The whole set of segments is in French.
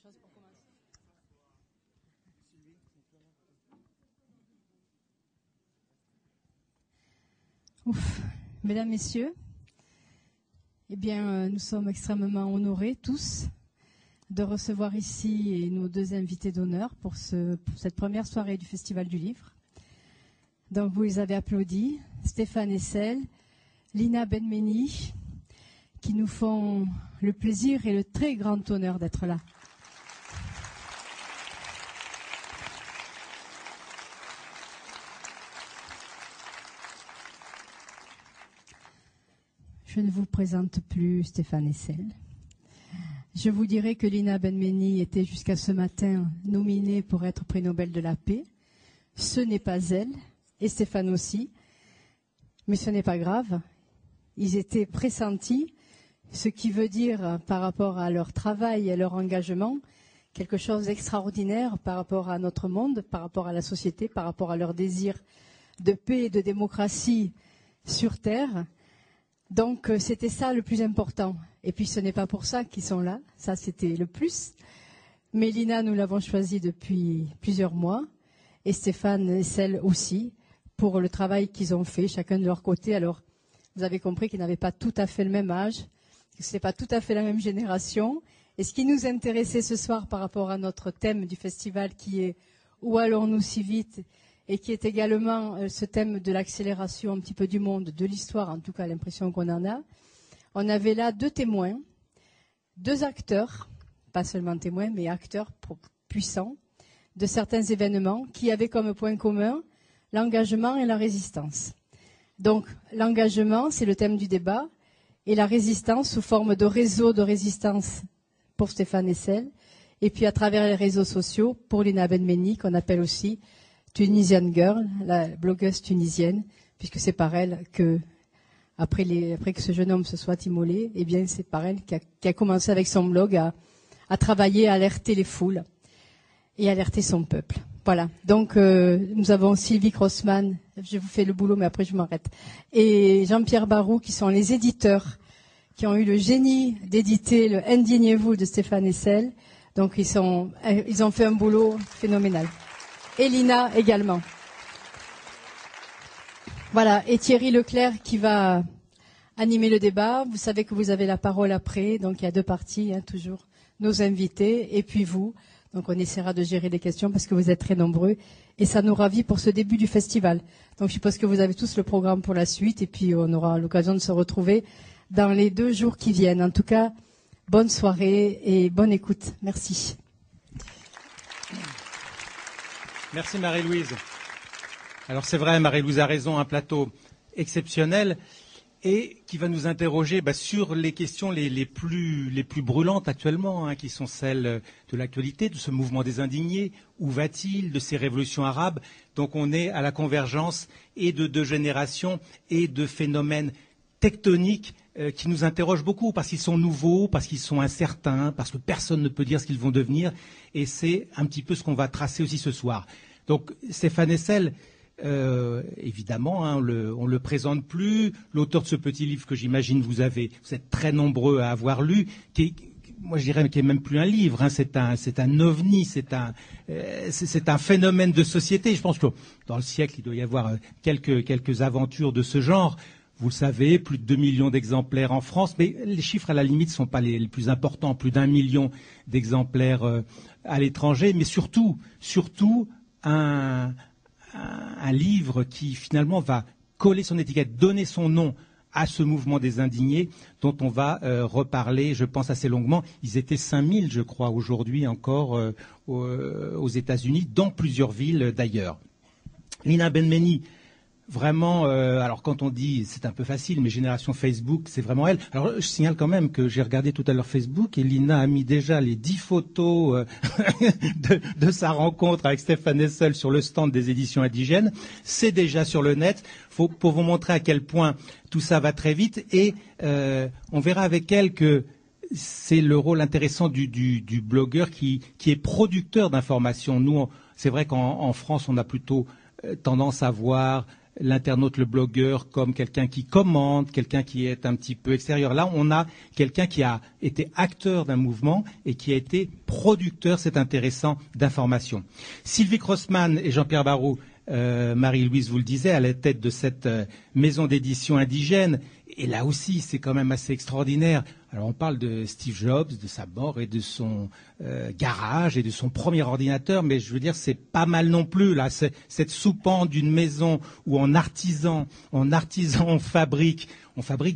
chose pour commencer. Ouf. Mesdames, Messieurs, eh bien, nous sommes extrêmement honorés tous de recevoir ici nos deux invités d'honneur pour cette première soirée du Festival du Livre. Donc, vous les avez applaudis, Stéphane Hessel, Lina Benmeni, qui nous font le plaisir et le très grand honneur d'être là. Je ne vous présente plus Stéphane Hessel. Je vous dirai que Lina Benmeni était jusqu'à ce matin nominée pour être prix Nobel de la paix. Ce n'est pas elle, et Stéphane aussi, mais ce n'est pas grave. Ils étaient pressentis, ce qui veut dire par rapport à leur travail et à leur engagement, quelque chose d'extraordinaire par rapport à notre monde, par rapport à la société, par rapport à leur désir de paix et de démocratie sur Terre. Donc c'était ça le plus important. Et puis ce n'est pas pour ça qu'ils sont là, ça c'était le plus. Mais Lina, nous l'avons choisi depuis plusieurs mois, et Stéphane Hessel aussi, pour le travail qu'ils ont fait, chacun de leur côté. Alors, vous avez compris qu'ils n'avaient pas tout à fait le même âge, que ce n'est pas tout à fait la même génération. Et ce qui nous intéressait ce soir par rapport à notre thème du festival, qui est « Où allons-nous si vite ?» et qui est également ce thème de l'accélération un petit peu du monde, de l'histoire, en tout cas l'impression qu'on en a. On avait là deux témoins, deux acteurs, pas seulement témoins, mais acteurs puissants de certains événements qui avaient comme point commun l'engagement et la résistance. Donc l'engagement, c'est le thème du débat, et la résistance sous forme de réseau de résistance pour Stéphane Hessel, et puis à travers les réseaux sociaux pour Lina Benmeni, qu'on appelle aussi Tunisian Girl, la blogueuse tunisienne, puisque c'est par elle que, après que ce jeune homme se soit immolé, eh bien c'est par elle qui a commencé avec son blog à travailler, à alerter les foules et alerter son peuple. Voilà. Donc nous avons Sylvie Crossman, je vous fais le boulot, mais après je m'arrête, et Jean-Pierre Barou, qui sont les éditeurs, qui ont eu le génie d'éditer le Indignez-vous de Stéphane Hessel. Donc ils ont fait un boulot phénoménal. Et Lina également. Voilà, et Thierry Leclerc qui va animer le débat. Vous savez que vous avez la parole après, donc il y a deux parties, toujours nos invités et puis vous. Donc on essaiera de gérer les questions parce que vous êtes très nombreux et ça nous ravit pour ce début du festival. Donc je suppose que vous avez tous le programme pour la suite et puis on aura l'occasion de se retrouver dans les 2 jours qui viennent. En tout cas, bonne soirée et bonne écoute. Merci. Merci Marie-Louise. Alors c'est vrai, Marie-Louise a raison, un plateau exceptionnel et qui va nous interroger sur les questions les plus brûlantes actuellement, qui sont celles de l'actualité, de ce mouvement des indignés. Où va-t-il, de ces révolutions arabes? Donc on est à la convergence et de 2 générations et de phénomènes tectoniques qui nous interrogent beaucoup parce qu'ils sont nouveaux, parce qu'ils sont incertains, parce que personne ne peut dire ce qu'ils vont devenir. Et c'est un petit peu ce qu'on va tracer aussi ce soir. Donc Stéphane Hessel, évidemment, on le présente plus. L'auteur de ce petit livre que j'imagine vous êtes très nombreux à avoir lu, moi je dirais qui est même plus un livre, c'est un ovni, c'est un phénomène de société. Je pense que dans le siècle il doit y avoir quelques aventures de ce genre. Vous le savez, plus de 2 millions d'exemplaires en France, mais les chiffres à la limite ne sont pas les plus importants, plus d'1 million d'exemplaires à l'étranger, mais surtout un livre qui finalement va coller son étiquette, donner son nom à ce mouvement des indignés dont on va reparler, je pense, assez longuement. Ils étaient 5000, je crois, aujourd'hui encore aux États-Unis, dans plusieurs villes d'ailleurs. Lina Benmeni, vraiment, alors quand on dit, c'est un peu facile, mais génération Facebook, c'est vraiment elle. Alors je signale quand même que j'ai regardé tout à l'heure Facebook et Lina a mis déjà les 10 photos de sa rencontre avec Stéphane Hessel sur le stand des éditions indigènes. C'est déjà sur le net, pour vous montrer à quel point tout ça va très vite et on verra avec elle que c'est le rôle intéressant du blogueur qui est producteur d'informations. Nous, c'est vrai qu'en France, on a plutôt tendance à voir l'internaute, le blogueur, comme quelqu'un qui commente, quelqu'un qui est un petit peu extérieur. Là, on a quelqu'un qui a été acteur d'un mouvement et qui a été producteur, c'est intéressant, d'informations. Sylvie Crossman et Jean-Pierre Barrault, Marie-Louise vous le disait, à la tête de cette maison d'édition indigène. Et là aussi, c'est quand même assez extraordinaire. Alors, on parle de Steve Jobs, de sa mort et de son garage et de son premier ordinateur, mais je veux dire, c'est pas mal non plus, là. Cette soupente d'une maison où en artisan, on fabrique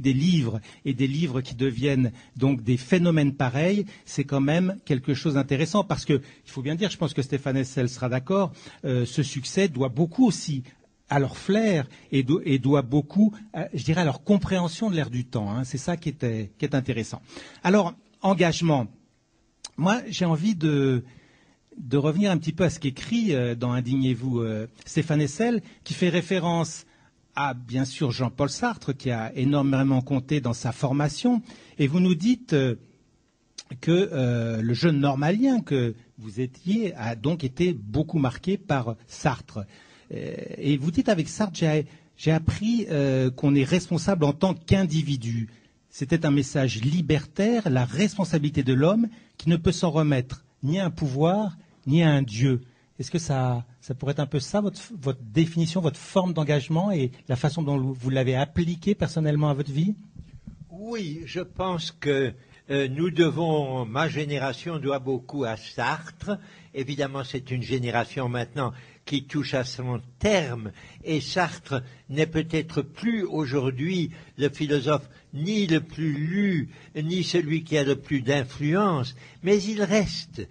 des livres, et des livres qui deviennent donc des phénomènes pareils, c'est quand même quelque chose d'intéressant, parce que, il faut bien dire, je pense que Stéphane Hessel sera d'accord, ce succès doit beaucoup aussi à leur flair et doit beaucoup, je dirais, à leur compréhension de l'ère du temps. Hein. C'est ça qui est intéressant. Alors, engagement. Moi, j'ai envie de revenir un petit peu à ce qu'écrit dans Indignez-vous Stéphane Hessel, qui fait référence à, bien sûr, Jean-Paul Sartre, qui a énormément compté dans sa formation. Et vous nous dites que le jeune normalien que vous étiez a donc été beaucoup marqué par Sartre. Et vous dites avec Sartre, j'ai appris qu'on est responsable en tant qu'individu. C'était un message libertaire, la responsabilité de l'homme qui ne peut s'en remettre ni à un pouvoir, ni à un Dieu. Est-ce que ça pourrait être un peu ça, votre définition, votre forme d'engagement et la façon dont vous l'avez appliqué personnellement à votre vie? Oui, je pense que nous devons, ma génération doit beaucoup à Sartre. Évidemment, c'est une génération maintenant qui touche à son terme, et Sartre n'est peut-être plus aujourd'hui le philosophe ni le plus lu, ni celui qui a le plus d'influence, mais il reste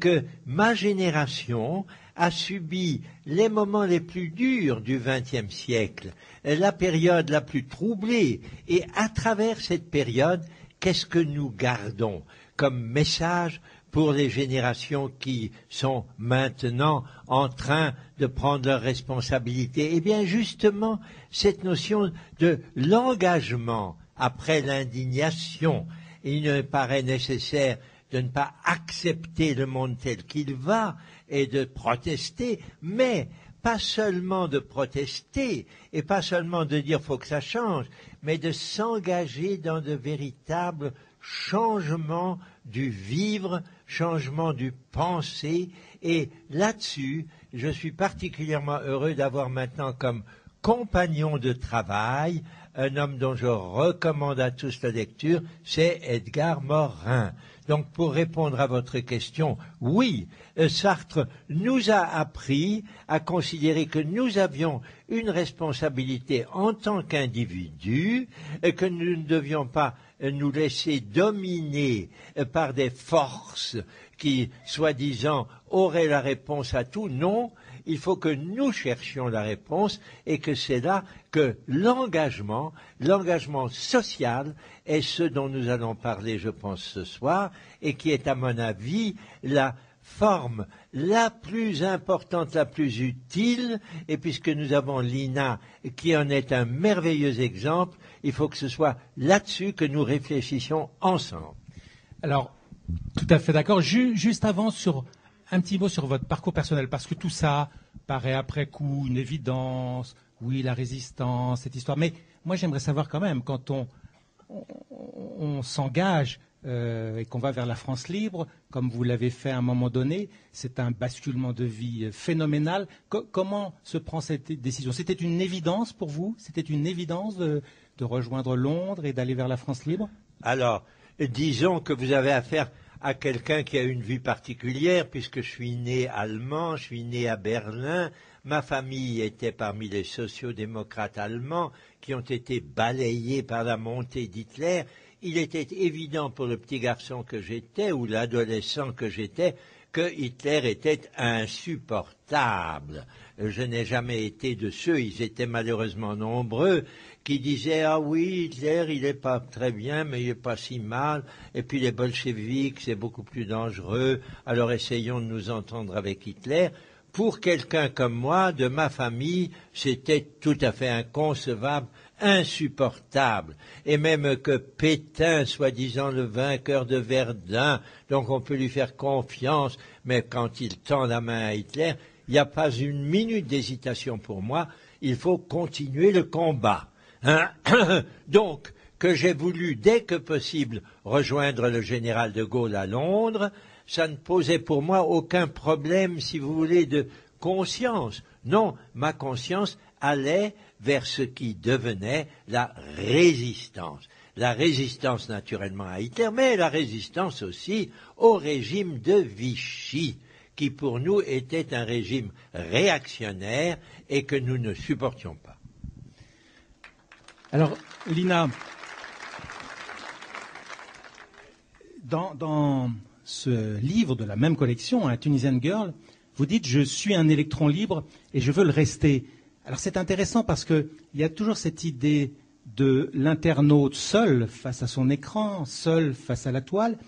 que ma génération a subi les moments les plus durs du XXe siècle, la période la plus troublée, et à travers cette période, qu'est-ce que nous gardons comme message pour les générations qui sont maintenant en train de prendre leurs responsabilités? Eh bien, justement, cette notion de l'engagement après l'indignation. Il me paraît nécessaire de ne pas accepter le monde tel qu'il va et de protester, mais pas seulement de protester et pas seulement de dire faut que ça change, mais de s'engager dans de véritables changements du vivre, changement du penser, et là-dessus, je suis particulièrement heureux d'avoir maintenant comme compagnon de travail un homme dont je recommande à tous la lecture, c'est Edgar Morin. Donc, pour répondre à votre question, oui, Sartre nous a appris à considérer que nous avions une responsabilité en tant qu'individus, que nous ne devions pas nous laisser dominer par des forces qui, soi-disant, auraient la réponse à tout. Non, il faut que nous cherchions la réponse, et que c'est là que l'engagement social est ce dont nous allons parler, je pense, ce soir, et qui est, à mon avis, la forme la plus importante, la plus utile, et puisque nous avons l'INA qui en est un merveilleux exemple, il faut que ce soit là-dessus que nous réfléchissions ensemble. Alors, tout à fait d'accord. Juste avant, un petit mot sur votre parcours personnel, parce que tout ça paraît après coup une évidence, oui, la résistance, cette histoire. Mais moi, j'aimerais savoir quand même, quand on s'engage et qu'on va vers la France libre, comme vous l'avez fait à un moment donné, c'est un basculement de vie phénoménal. Comment se prend cette décision? C'était une évidence pour vous? C'était une évidence de rejoindre Londres et d'aller vers la France libre? Alors, disons que vous avez affaire à quelqu'un qui a une vie particulière, puisque je suis né allemand, je suis né à Berlin. Ma famille était parmi les sociodémocrates allemands qui ont été balayés par la montée d'Hitler. Il était évident pour le petit garçon que j'étais, ou l'adolescent que j'étais, que Hitler était insupportable. Je n'ai jamais été de ceux, ils étaient malheureusement nombreux, qui disaient « Ah oui, Hitler, il n'est pas très bien, mais il n'est pas si mal, et puis les bolcheviks, c'est beaucoup plus dangereux, alors essayons de nous entendre avec Hitler ». Pour quelqu'un comme moi, de ma famille, c'était tout à fait inconcevable, insupportable. Et même que Pétain, soi-disant le vainqueur de Verdun, donc on peut lui faire confiance, mais quand il tend la main à Hitler, il n'y a pas une minute d'hésitation pour moi, il faut continuer le combat. Hein? Donc, que j'ai voulu, dès que possible, rejoindre le général de Gaulle à Londres, ça ne posait pour moi aucun problème, si vous voulez, de conscience. Non, ma conscience allait vers ce qui devenait la résistance. La résistance naturellement à Hitler, mais la résistance aussi au régime de Vichy, qui pour nous était un régime réactionnaire et que nous ne supportions pas. Alors, Lina, dans ce livre de la même collection, hein, Tunisian Girl, vous dites « Je suis un électron libre et je veux le rester ». Alors c'est intéressant parce qu'il y a toujours cette idée de l'internaute seul face à son écran, seul face à la toile,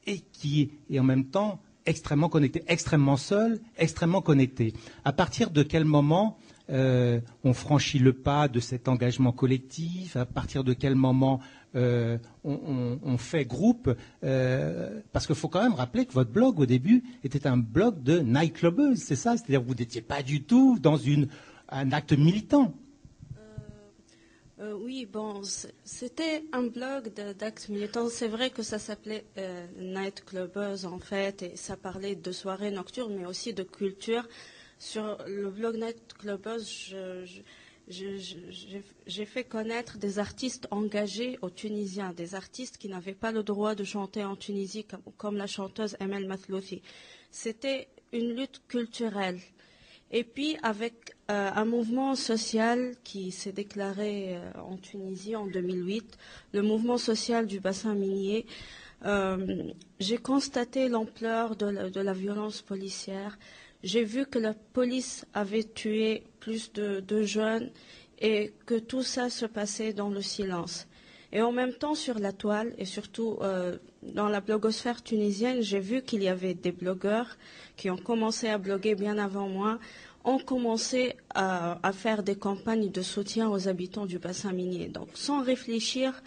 et qui est en même temps extrêmement connecté, extrêmement seul, extrêmement connecté. À partir de quel moment on franchit le pas de cet engagement collectif? À partir de quel moment on fait groupe? Parce qu'il faut quand même rappeler que votre blog, au début, était un blog de nightclubbeuse, c'est ça? C'est-à-dire que vous n'étiez pas du tout dans un acte militant. Oui, bon, c'était un blog d'actes militants. C'est vrai que ça s'appelait Nightclubbeuse, en fait, et ça parlait de soirées nocturnes, mais aussi de culture. Sur le blog Nightclubbeuse, j'ai fait connaître des artistes engagés aux Tunisiens, des artistes qui n'avaient pas le droit de chanter en Tunisie, comme la chanteuse Emel Mathlouthi. C'était une lutte culturelle. Et puis, avec un mouvement social qui s'est déclaré en Tunisie en 2008, le mouvement social du bassin minier, j'ai constaté l'ampleur de la violence policière. J'ai vu que la police avait tué plus de jeunes et que tout ça se passait dans le silence. Et en même temps, sur la toile, et surtout dans la blogosphère tunisienne, j'ai vu qu'il y avait des blogueurs qui ont commencé à bloguer bien avant moi, ont commencé à faire des campagnes de soutien aux habitants du bassin minier. Donc, sans réfléchir,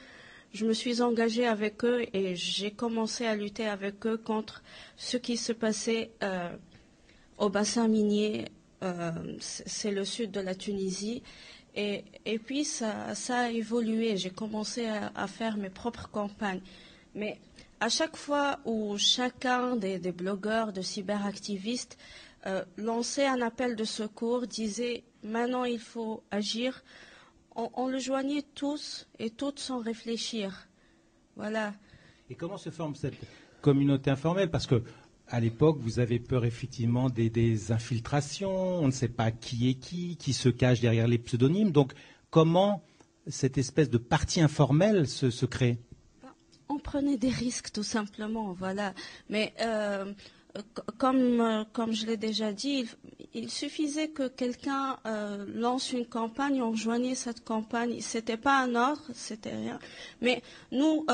je me suis engagée avec eux et j'ai commencé à lutter avec eux contre ce qui se passait au bassin minier. C'est le sud de la Tunisie. Et puis, ça a évolué. J'ai commencé à faire mes propres campagnes. Mais à chaque fois où chacun des blogueurs, de cyberactivistes, lançait un appel de secours, disait « maintenant il faut agir », on le joignait tous et toutes sans réfléchir. Voilà. Et comment se forme cette communauté informelle? Parce que à l'époque, vous avez peur effectivement des infiltrations, on ne sait pas qui est qui se cache derrière les pseudonymes. Donc, comment cette espèce de parti informel se crée? On prenait des risques, tout simplement, voilà. Mais comme je l'ai déjà dit, il suffisait que quelqu'un lance une campagne, on rejoignait cette campagne. C'était pas un ordre, c'était rien. Mais nous,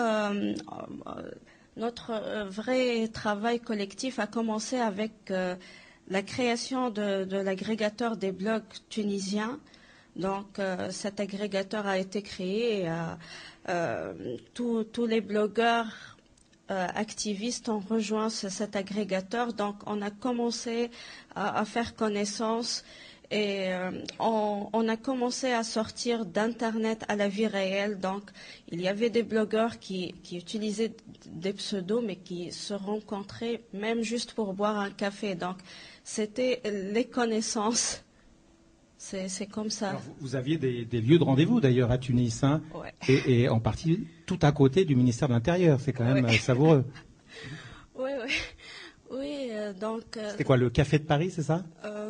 notre vrai travail collectif a commencé avec la création de l'agrégateur des blogs tunisiens. Donc, cet agrégateur a été créé. Tous les blogueurs activistes ont rejoint cet agrégateur. Donc, on a commencé à faire connaissance et on a commencé à sortir d'Internet à la vie réelle. Donc, il y avait des blogueurs qui utilisaient des pseudos, mais qui se rencontraient même juste pour boire un café. Donc, c'était les connaissances. C'est comme ça. Alors, vous aviez des lieux de rendez-vous d'ailleurs à Tunis, hein, ouais. et en partie tout à côté du ministère de l'Intérieur. C'est quand même savoureux. Oui, oui. Oui, donc... C'était quoi, le Café de Paris, c'est ça?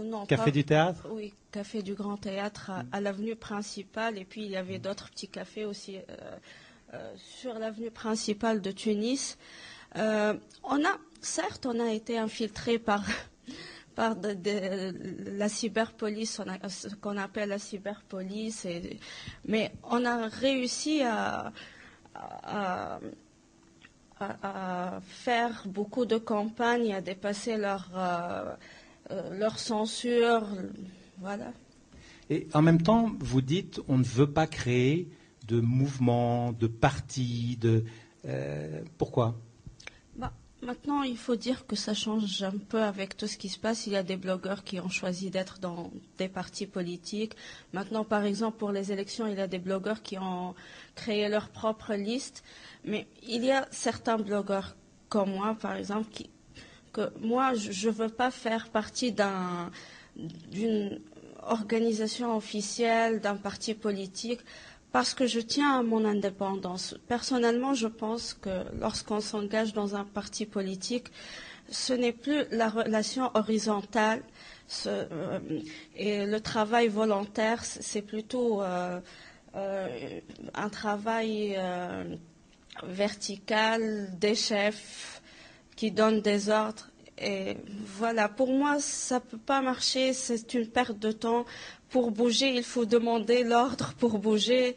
Non. Café du Théâtre? Oui, Café du Grand Théâtre à l'avenue principale. Et puis, il y avait d'autres petits cafés aussi sur l'avenue principale de Tunis. Certes, on a été infiltré par la cyberpolice, ce qu'on appelle la cyberpolice, mais on a réussi à faire beaucoup de campagnes, à dépasser leur censure, voilà. Et en même temps, vous dites, on ne veut pas créer de mouvements, de partis, pourquoi? Maintenant, il faut dire que ça change un peu avec tout ce qui se passe. Il y a des blogueurs qui ont choisi d'être dans des partis politiques. Maintenant, par exemple, pour les élections, il y a des blogueurs qui ont créé leur propre liste. Mais il y a certains blogueurs comme moi, par exemple, que moi, je ne veux pas faire partie d'une organisation officielle, d'un parti politique, parce que je tiens à mon indépendance. Personnellement, je pense que lorsqu'on s'engage dans un parti politique, ce n'est plus la relation horizontale et le travail volontaire, c'est plutôt un travail vertical des chefs qui donnent des ordres. Et voilà, pour moi, ça ne peut pas marcher, c'est une perte de temps. Pour bouger, il faut demander l'ordre pour bouger,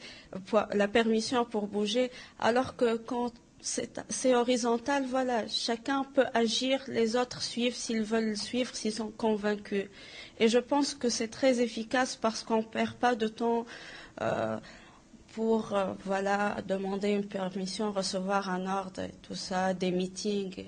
la permission pour bouger, alors que quand c'est horizontal, voilà, chacun peut agir, les autres suivent s'ils veulent suivre, s'ils sont convaincus. Et je pense que c'est très efficace parce qu'on ne perd pas de temps pour voilà, demander une permission, recevoir un ordre et tout ça, des meetings.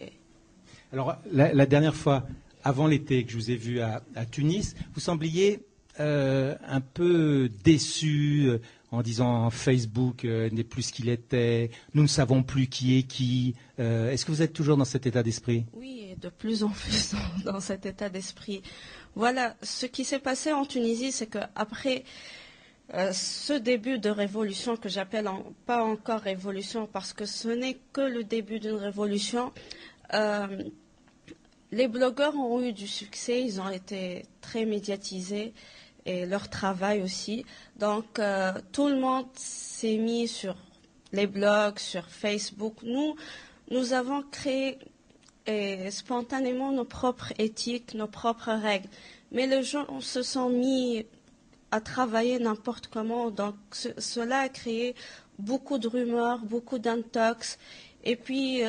Alors, la dernière fois, avant l'été, que je vous ai vu à Tunis, vous sembliez un peu déçu en disant Facebook n'est plus ce qu'il était, nous ne savons plus qui est qui. Est-ce que vous êtes toujours dans cet état d'esprit? Oui, et de plus en plus dans cet état d'esprit. Voilà, ce qui s'est passé en Tunisie, c'est qu'après ce début de révolution que j'appelle pas encore révolution parce que ce n'est que le début d'une révolution, les blogueurs ont eu du succès, ils ont été très médiatisés et leur travail aussi. Donc tout le monde s'est mis sur les blogs, sur Facebook. Nous avons créé spontanément nos propres éthiques, nos propres règles. Mais les gens se sont mis à travailler n'importe comment. Donc cela a créé beaucoup de rumeurs, beaucoup d'intox. Et puis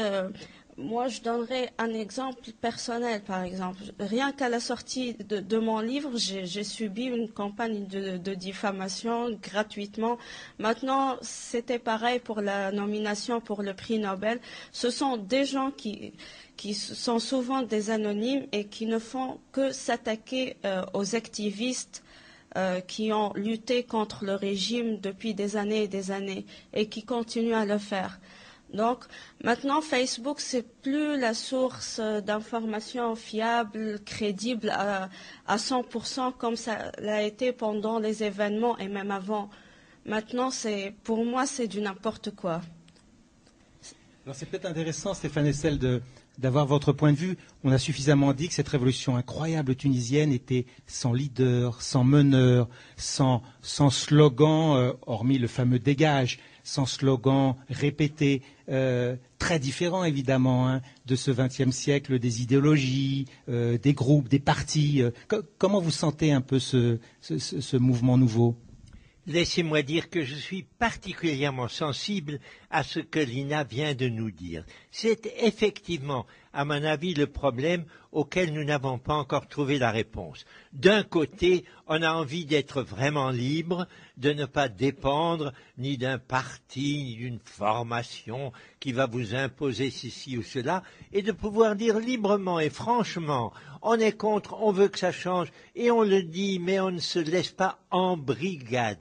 moi, je donnerai un exemple personnel, par exemple. Rien qu'à la sortie de mon livre, j'ai subi une campagne de diffamation gratuitement. Maintenant, c'était pareil pour la nomination pour le prix Nobel. Ce sont des gens qui sont souvent des anonymes et qui ne font que s'attaquer aux activistes qui ont lutté contre le régime depuis des années et des années et qui continuent à le faire. Donc, maintenant, Facebook, c'est plus la source d'informations fiables, crédibles à 100% comme ça l'a été pendant les événements et même avant. Maintenant, pour moi, c'est du n'importe quoi. Alors, c'est peut-être intéressant, Stéphane Hessel, d'avoir votre point de vue. On a suffisamment dit que cette révolution incroyable tunisienne était sans leader, sans meneur, sans slogan, hormis le fameux dégage, sans slogan répété, très différent évidemment de ce XXe siècle, des idéologies, des groupes, des partis. Comment vous sentez un peu ce mouvement nouveau? Laissez-moi dire que je suis particulièrement sensible à ce que Lina vient de nous dire. C'est effectivement, à mon avis, le problème auquel nous n'avons pas encore trouvé la réponse. D'un côté, on a envie d'être vraiment libre, de ne pas dépendre ni d'un parti, ni d'une formation qui va vous imposer ceci ou cela, et de pouvoir dire librement et franchement, on est contre, on veut que ça change, et on le dit, mais on ne se laisse pas embrigader.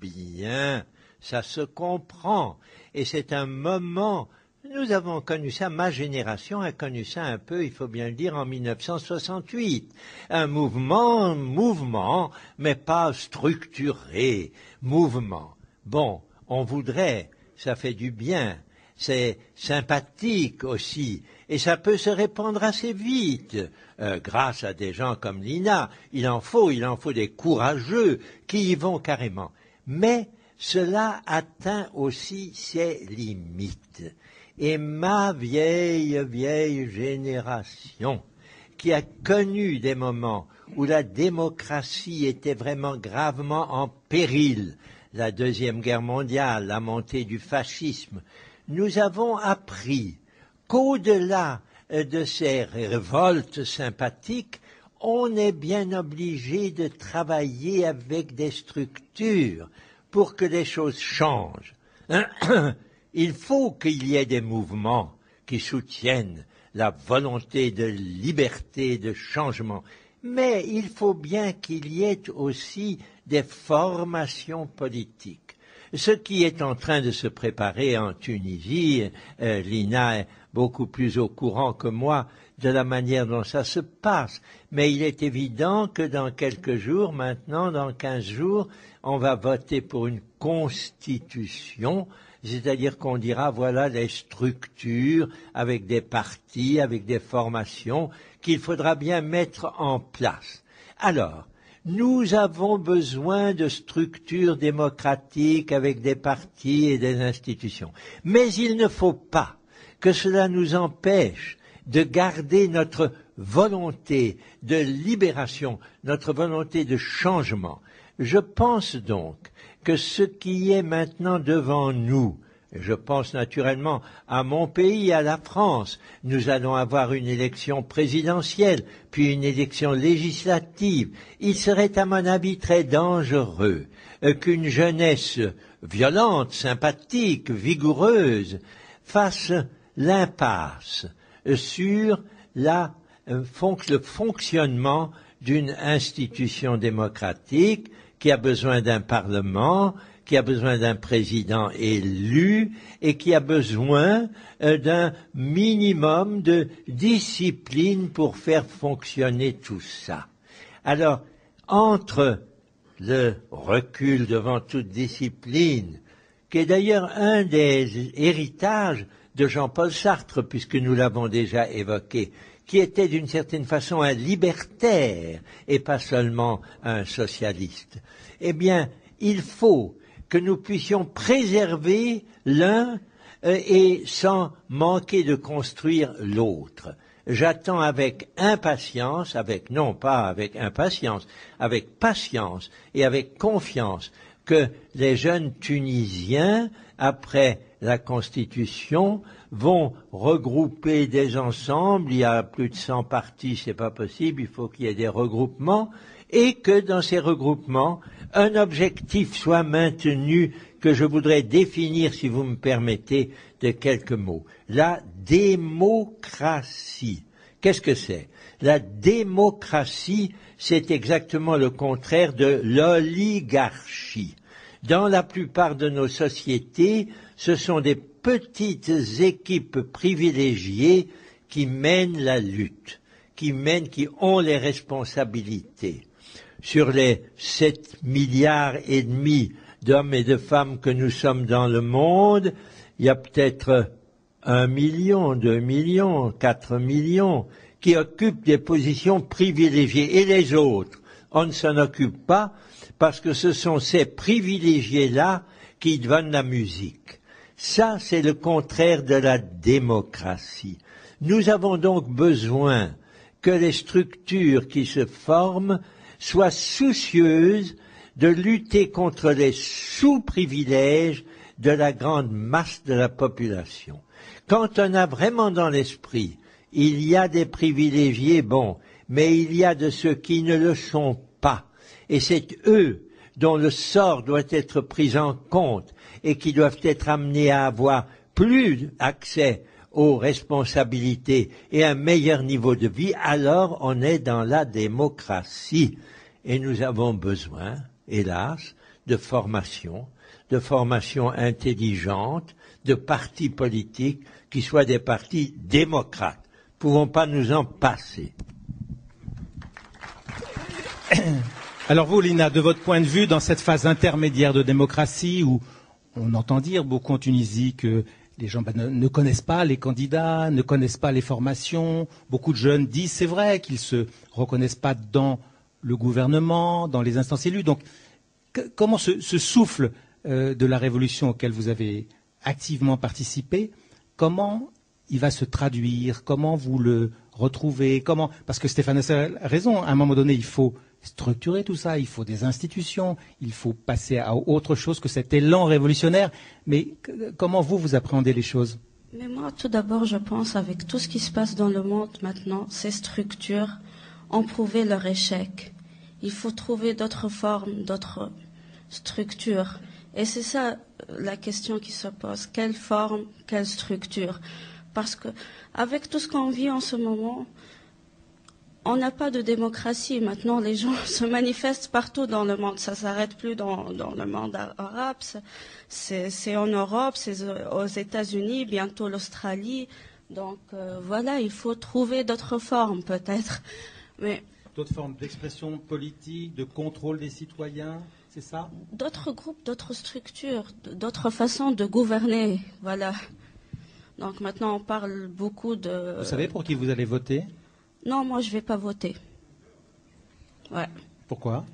Bien, ça se comprend, et c'est un moment. Nous avons connu ça, ma génération a connu ça un peu, il faut bien le dire, en 1968. Un mouvement, mais pas structuré, mouvement. Bon, on voudrait, ça fait du bien, c'est sympathique aussi, et ça peut se répandre assez vite, grâce à des gens comme Lina. Il en faut des courageux qui y vont carrément. Mais cela atteint aussi ses limites. Et ma vieille génération, qui a connu des moments où la démocratie était vraiment gravement en péril, la Deuxième Guerre mondiale, la montée du fascisme, nous avons appris qu'au-delà de ces révoltes sympathiques, on est bien obligé de travailler avec des structures pour que les choses changent. Il faut qu'il y ait des mouvements qui soutiennent la volonté de liberté, de changement. Mais il faut bien qu'il y ait aussi des formations politiques. Ce qui est en train de se préparer en Tunisie, Lina est beaucoup plus au courant que moi de la manière dont ça se passe. Mais il est évident que dans quelques jours, maintenant, dans 15 jours, on va voter pour une constitution, c'est-à-dire qu'on dira voilà les structures avec des partis, avec des formations qu'il faudra bien mettre en place. Alors, nous avons besoin de structures démocratiques avec des partis et des institutions. Mais il ne faut pas que cela nous empêche de garder notre volonté de libération, notre volonté de changement. Je pense donc que ce qui est maintenant devant nous, je pense naturellement à mon pays, à la France. Nous allons avoir une élection présidentielle, puis une élection législative. Il serait, à mon avis, très dangereux qu'une jeunesse violente, sympathique, vigoureuse fasse l'impasse sur le fonctionnement d'une institution démocratique qui a besoin d'un parlement, qui a besoin d'un président élu et qui a besoin d'un minimum de discipline pour faire fonctionner tout ça. Alors, entre le recul devant toute discipline, qui est d'ailleurs un des héritages de Jean-Paul Sartre, puisque nous l'avons déjà évoqué, qui était d'une certaine façon un libertaire et pas seulement un socialiste, eh bien, il faut que nous puissions préserver l'un et sans manquer de construire l'autre. J'attends avec impatience, non pas avec impatience, avec patience et avec confiance que les jeunes Tunisiens, après la Constitution, vont regrouper des ensembles. Il y a plus de 100 partis, c'est pas possible, il faut qu'il y ait des regroupements, et que dans ces regroupements, un objectif soit maintenu que je voudrais définir, si vous me permettez, de quelques mots. La démocratie. Qu'est-ce que c'est? La démocratie, c'est exactement le contraire de l'oligarchie. Dans la plupart de nos sociétés, ce sont des petites équipes privilégiées qui mènent la lutte, qui ont les responsabilités. Sur les 7,5 milliards d'hommes et de femmes que nous sommes dans le monde, il y a peut-être 1 million, 2 millions, 4 millions qui occupent des positions privilégiées. Et les autres, on ne s'en occupe pas parce que ce sont ces privilégiés-là qui donnent la musique. Ça, c'est le contraire de la démocratie. Nous avons donc besoin que les structures qui se forment soient soucieuses de lutter contre les sous-privilèges de la grande masse de la population. Quand on a vraiment dans l'esprit, il y a des privilégiés, bon, mais il y a de ceux qui ne le sont pas, et c'est eux dont le sort doit être pris en compte et qui doivent être amenés à avoir plus accès aux responsabilités et un meilleur niveau de vie, alors on est dans la démocratie. Et nous avons besoin, hélas, de formation intelligente, de partis politiques qui soient des partis démocrates. Nous ne pouvons pas nous en passer. Alors vous, Lina, de votre point de vue, dans cette phase intermédiaire de démocratie où on entend dire beaucoup en Tunisie que les gens ne connaissent pas les candidats, ne connaissent pas les formations, beaucoup de jeunes disent, c'est vrai, qu'ils se reconnaissent pas dans le gouvernement, dans les instances élues. Donc, comment ce souffle de la révolution auquel vous avez activement participé, comment il va se traduire? Comment vous le retrouvez? Parce que Stéphane a raison, à un moment donné, il faut structurer tout ça, il faut des institutions, il faut passer à autre chose que cet élan révolutionnaire. Mais comment vous appréhendez les choses? Mais moi, tout d'abord, je pense, avec tout ce qui se passe dans le monde maintenant, ces structures ont prouvé leur échec. Il faut trouver d'autres formes, d'autres structures. Et c'est ça la question qui se pose. Quelle forme, quelle structure? Parce que avec tout ce qu'on vit en ce moment, on n'a pas de démocratie. Maintenant, les gens se manifestent partout dans le monde. Ça ne s'arrête plus dans le monde arabe. C'est en Europe, c'est aux États-Unis, bientôt l'Australie. Donc voilà, il faut trouver d'autres formes peut-être. Mais d'autres formes d'expression politique, de contrôle des citoyens, c'est ça? D'autres groupes, d'autres structures, d'autres façons de gouverner. Voilà. Donc maintenant, on parle beaucoup de... Vous savez pour qui vous allez voter? Non, moi, je ne vais pas voter. Ouais. Pourquoi?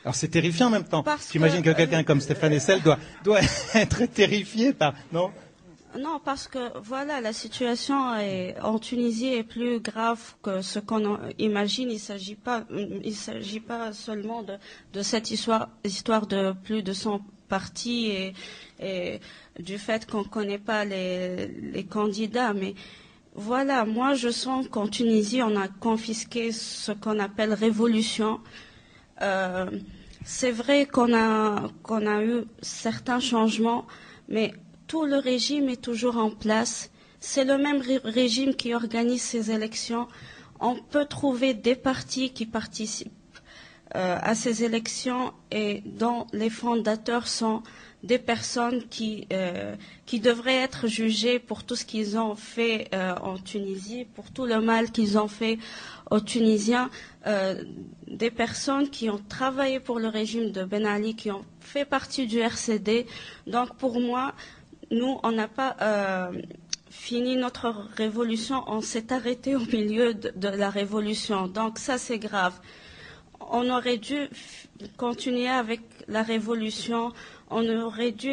Alors, c'est terrifiant en même temps. J'imagine que quelqu'un comme Stéphane Hessel doit être terrifié par... Non? Non, parce que, voilà, la situation en Tunisie est plus grave que ce qu'on imagine. Il ne s'agit pas seulement de cette histoire de plus de 100 partis et du fait qu'on ne connaît pas les candidats, mais... Voilà, moi je sens qu'en Tunisie, on a confisqué ce qu'on appelle révolution. C'est vrai qu'on a eu certains changements, mais tout le régime est toujours en place. C'est le même régime qui organise ces élections. On peut trouver des partis qui participent à ces élections et dont les fondateurs sont des personnes qui devraient être jugées pour tout ce qu'ils ont fait en Tunisie, pour tout le mal qu'ils ont fait aux Tunisiens, des personnes qui ont travaillé pour le régime de Ben Ali, qui ont fait partie du RCD. Donc pour moi, nous, on n'a pas fini notre révolution, on s'est arrêté au milieu de la révolution. Donc ça, c'est grave. On aurait dû continuer avec la révolution, on aurait dû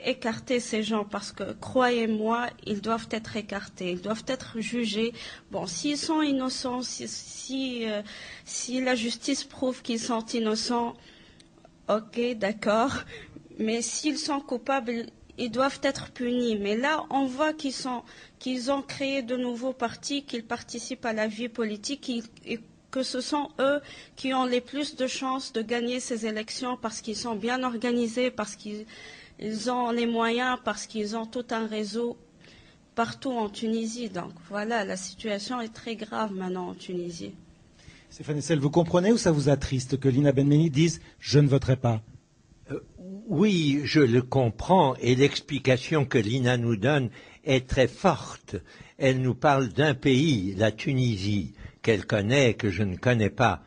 écarter ces gens parce que, croyez-moi, ils doivent être écartés, ils doivent être jugés. Bon, s'ils sont innocents, si la justice prouve qu'ils sont innocents, ok, d'accord, mais s'ils sont coupables, ils doivent être punis. Mais là, on voit qu'ils ont créé de nouveaux partis, qu'ils participent à la vie politique, que ce sont eux qui ont les plus de chances de gagner ces élections parce qu'ils sont bien organisés, parce qu'ils ont les moyens, parce qu'ils ont tout un réseau partout en Tunisie. Donc voilà, la situation est très grave maintenant en Tunisie. Stéphane Hessel, vous comprenez ou ça vous attriste que Lina Benmeni dise « je ne voterai pas » Oui, je le comprends et l'explication que Lina nous donne est très forte. Elle nous parle d'un pays, la Tunisie, qu'elle connaît, que je ne connais pas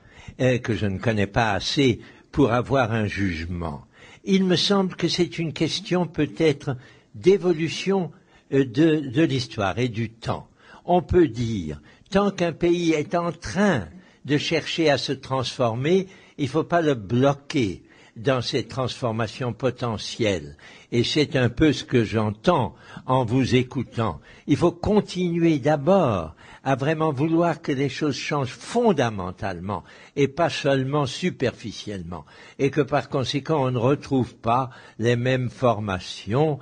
assez pour avoir un jugement. Il me semble que c'est une question peut-être d'évolution de l'histoire et du temps. On peut dire, tant qu'un pays est en train de chercher à se transformer, il ne faut pas le bloquer dans ces transformations potentielles. Et c'est un peu ce que j'entends en vous écoutant. Il faut continuer d'abord à vraiment vouloir que les choses changent fondamentalement et pas seulement superficiellement. Et que par conséquent, on ne retrouve pas les mêmes formations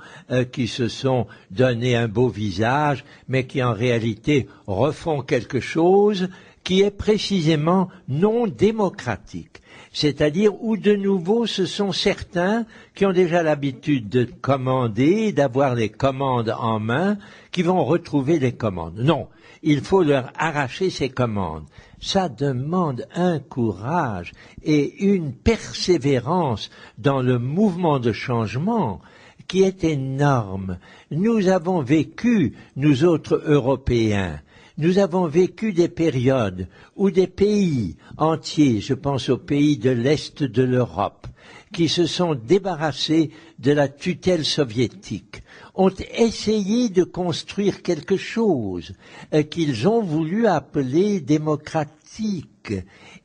qui se sont donné un beau visage, mais qui en réalité refont quelque chose qui est précisément non démocratique. C'est-à-dire où de nouveau ce sont certains qui ont déjà l'habitude de commander, d'avoir les commandes en main, qui vont retrouver les commandes. Non, il faut leur arracher ces commandes. Ça demande un courage et une persévérance dans le mouvement de changement qui est énorme. Nous avons vécu, nous autres Européens, nous avons vécu des périodes où des pays entiers, je pense aux pays de l'Est de l'Europe, qui se sont débarrassés de la tutelle soviétique, ont essayé de construire quelque chose qu'ils ont voulu appeler démocratique.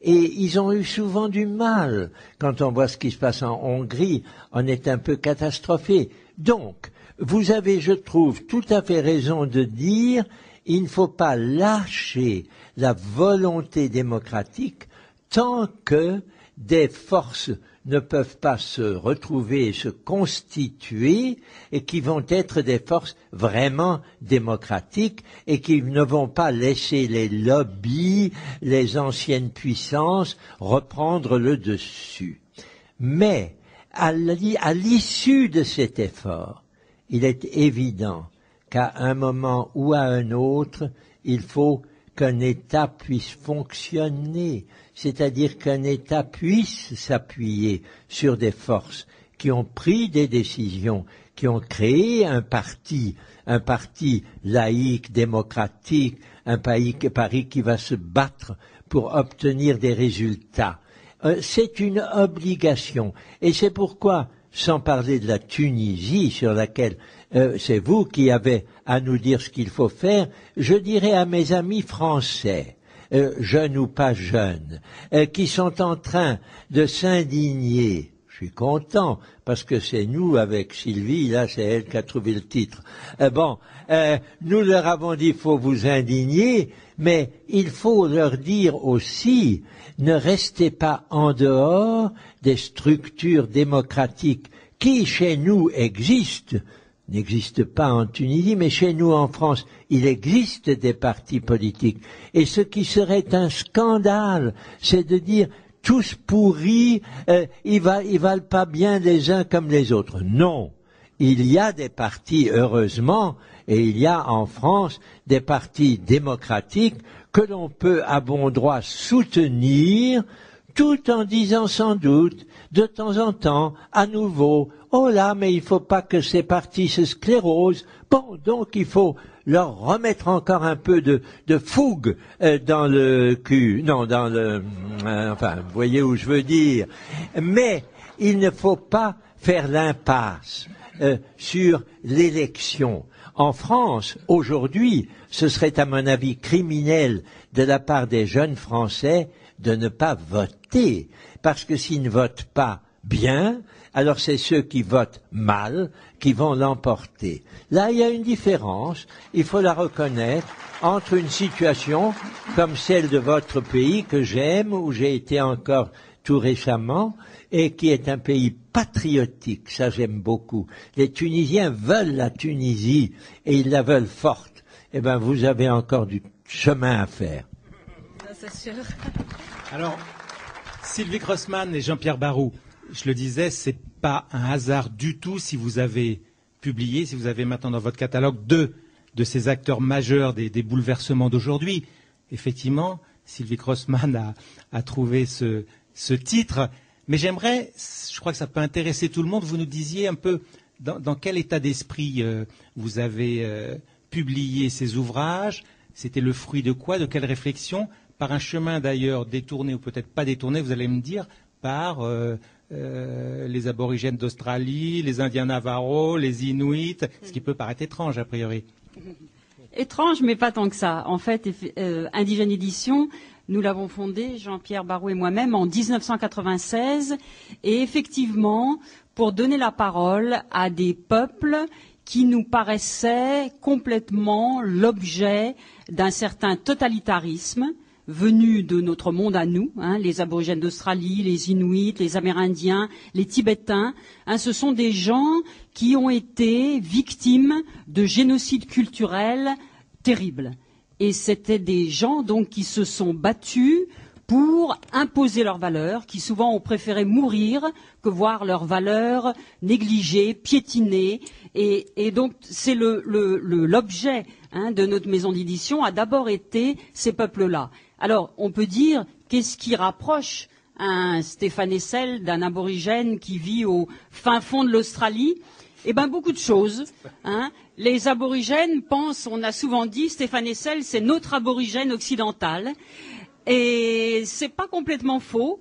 Et ils ont eu souvent du mal. Quand on voit ce qui se passe en Hongrie, on est un peu catastrophé. Donc, vous avez, je trouve, tout à fait raison de dire il ne faut pas lâcher la volonté démocratique tant que des forces ne peuvent pas se retrouver et se constituer et qui vont être des forces vraiment démocratiques et qui ne vont pas laisser les lobbies, les anciennes puissances reprendre le dessus. Mais à l'issue de cet effort, il est évident qu'à un moment ou à un autre, il faut qu'un État puisse fonctionner, c'est-à-dire qu'un État puisse s'appuyer sur des forces qui ont pris des décisions, qui ont créé un parti laïque, démocratique, un Paris qui va se battre pour obtenir des résultats. C'est une obligation. Et c'est pourquoi, sans parler de la Tunisie, sur laquelle c'est vous qui avez à nous dire ce qu'il faut faire, je dirais à mes amis français, jeunes ou pas jeunes, qui sont en train de s'indigner. Je suis content, parce que c'est nous avec Sylvie, là c'est elle qui a trouvé le titre. Nous leur avons dit, il faut vous indigner, mais il faut leur dire aussi, ne restez pas en dehors des structures démocratiques qui, chez nous, existent, n'existent pas en Tunisie, mais chez nous en France, il existe des partis politiques. Et ce qui serait un scandale, c'est de dire, tous pourris, ils valent pas bien les uns comme les autres. Non, il y a des partis, heureusement, et il y a en France des partis démocratiques que l'on peut à bon droit soutenir, tout en disant sans doute, de temps en temps, à nouveau, oh là, mais il faut pas que ces partis se sclérosent. Bon, donc il faut leur remettre encore un peu de fougue dans le cul, non, dans le, vous voyez où je veux dire. Mais il ne faut pas faire l'impasse sur l'élection. En France, aujourd'hui, ce serait à mon avis criminel de la part des jeunes Français de ne pas voter, parce que s'ils ne votent pas bien, alors c'est ceux qui votent mal qui vont l'emporter. Là, il y a une différence, il faut la reconnaître, entre une situation comme celle de votre pays que j'aime, où j'ai été encore tout récemment, et qui est un pays patriotique, ça j'aime beaucoup. Les Tunisiens veulent la Tunisie, et ils la veulent forte. Eh bien, vous avez encore du chemin à faire. Ça, c'est sûr. Alors, Sylvie Crossman et Jean-Pierre Barrou, je le disais, c'est pas un hasard du tout si vous avez publié, si vous avez maintenant dans votre catalogue deux de ces acteurs majeurs des bouleversements d'aujourd'hui. Effectivement, Sylvie Crossman a trouvé ce titre, mais j'aimerais, je crois que ça peut intéresser tout le monde, vous nous disiez un peu dans quel état d'esprit vous avez publié ces ouvrages, c'était le fruit de quoi, de quelle réflexion, par un chemin d'ailleurs détourné ou peut-être pas détourné, vous allez me dire, par les aborigènes d'Australie, les Indiens Navarro, les Inuits, ce qui peut paraître étrange a priori. Étrange, mais pas tant que ça. En fait, Indigène Édition, nous l'avons fondé, Jean-Pierre Barrou et moi-même, en 1996, et effectivement, pour donner la parole à des peuples qui nous paraissaient complètement l'objet d'un certain totalitarisme, venus de notre monde à nous, les aborigènes d'Australie, les Inuits, les Amérindiens, les Tibétains, ce sont des gens qui ont été victimes de génocides culturels terribles. Et c'était des gens donc qui se sont battus pour imposer leurs valeurs, qui souvent ont préféré mourir que voir leurs valeurs négligées, piétinées. Et donc c'est l'objet de notre maison d'édition a d'abord été ces peuples-là. Alors, on peut dire, qu'est-ce qui rapproche un Stéphane Hessel d'un aborigène qui vit au fin fond de l'Australie? Eh bien, beaucoup de choses. Les aborigènes pensent, on a souvent dit, Stéphane Hessel, c'est notre aborigène occidental. Et c'est pas complètement faux,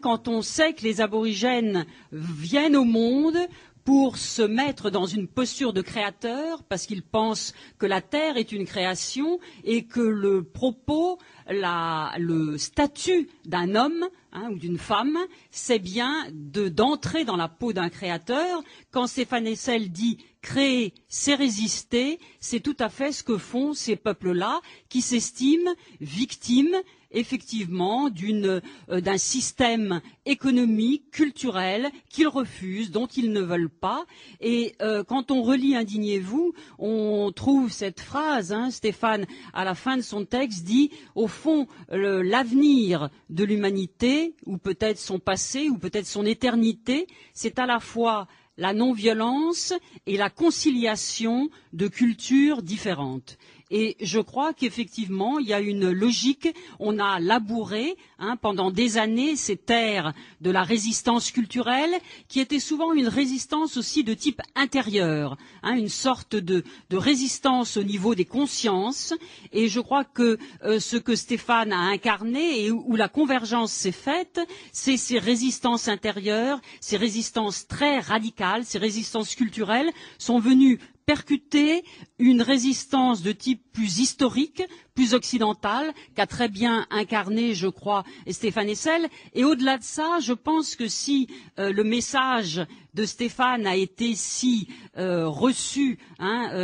quand on sait que les aborigènes viennent au monde pour se mettre dans une posture de créateur, parce qu'ils pensent que la Terre est une création et que le propos, le statut d'un homme ou d'une femme, c'est bien d'entrer dans la peau d'un créateur. Quand Stéphane Hessel dit « créer, c'est résister », c'est tout à fait ce que font ces peuples-là, qui s'estiment victimes effectivement d'un système économique, culturel qu'ils refusent, dont ils ne veulent pas. Et quand on relit Indignez-vous, on trouve cette phrase, Stéphane, à la fin de son texte, dit au fond, l'avenir de l'humanité, ou peut-être son passé, ou peut-être son éternité, c'est à la fois la non-violence et la conciliation de cultures différentes. Et je crois qu'effectivement, il y a une logique. On a labouré pendant des années ces terres de la résistance culturelle, qui était souvent une résistance aussi de type intérieur, une sorte de résistance au niveau des consciences. Et je crois que ce que Stéphane a incarné et où la convergence s'est faite, c'est ces résistances intérieures, ces résistances très radicales, ces résistances culturelles sont venues percuter une résistance de type plus historique, plus occidentale, qu'a très bien incarné, je crois, Stéphane Hessel. Et au-delà de ça, je pense que si le message de Stéphane a été si reçu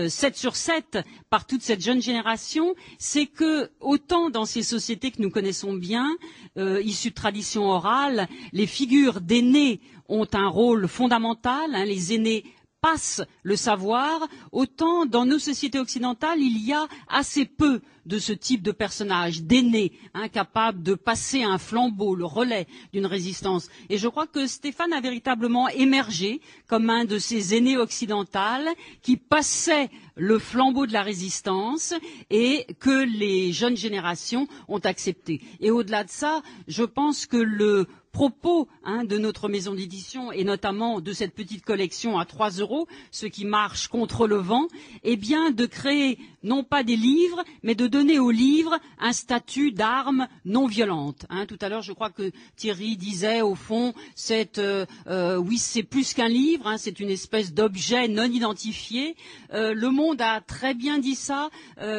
7 sur 7 par toute cette jeune génération, c'est que autant dans ces sociétés que nous connaissons bien, issues de traditions orales, les figures d'aînés ont un rôle fondamental, les aînés passe le savoir, autant dans nos sociétés occidentales, il y a assez peu de ce type de personnages, d'aînés, capables de passer un flambeau, le relais d'une résistance. Et je crois que Stéphane a véritablement émergé comme un de ces aînés occidentales qui passait le flambeau de la résistance et que les jeunes générations ont accepté. Et au-delà de ça, je pense que le propos de notre maison d'édition et notamment de cette petite collection à 3 €, ce qui marche contre le vent, est bien de créer non pas des livres, mais de donner aux livres un statut d'arme non violente. Tout à l'heure, je crois que Thierry disait au fond, oui, c'est plus qu'un livre, c'est une espèce d'objet non identifié. Le Monde a très bien dit ça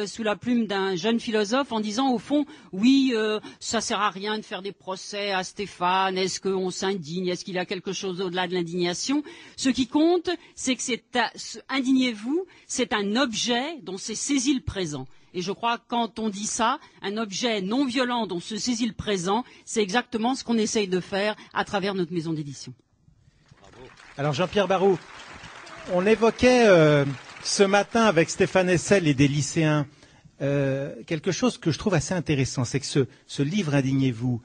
sous la plume d'un jeune philosophe en disant au fond, oui, ça sert à rien de faire des procès à Stéphane. Est-ce qu'on s'indigne? Est-ce qu'il y a quelque chose au-delà de l'indignation? Ce qui compte, c'est que indignez-vous, c'est un objet dont s'est saisi le présent. Et je crois que quand on dit ça, un objet non violent dont se saisit le présent, c'est exactement ce qu'on essaye de faire à travers notre maison d'édition. Alors Jean-Pierre Barrou, on évoquait ce matin avec Stéphane Hessel et des lycéens quelque chose que je trouve assez intéressant, c'est que ce livre Indignez-vous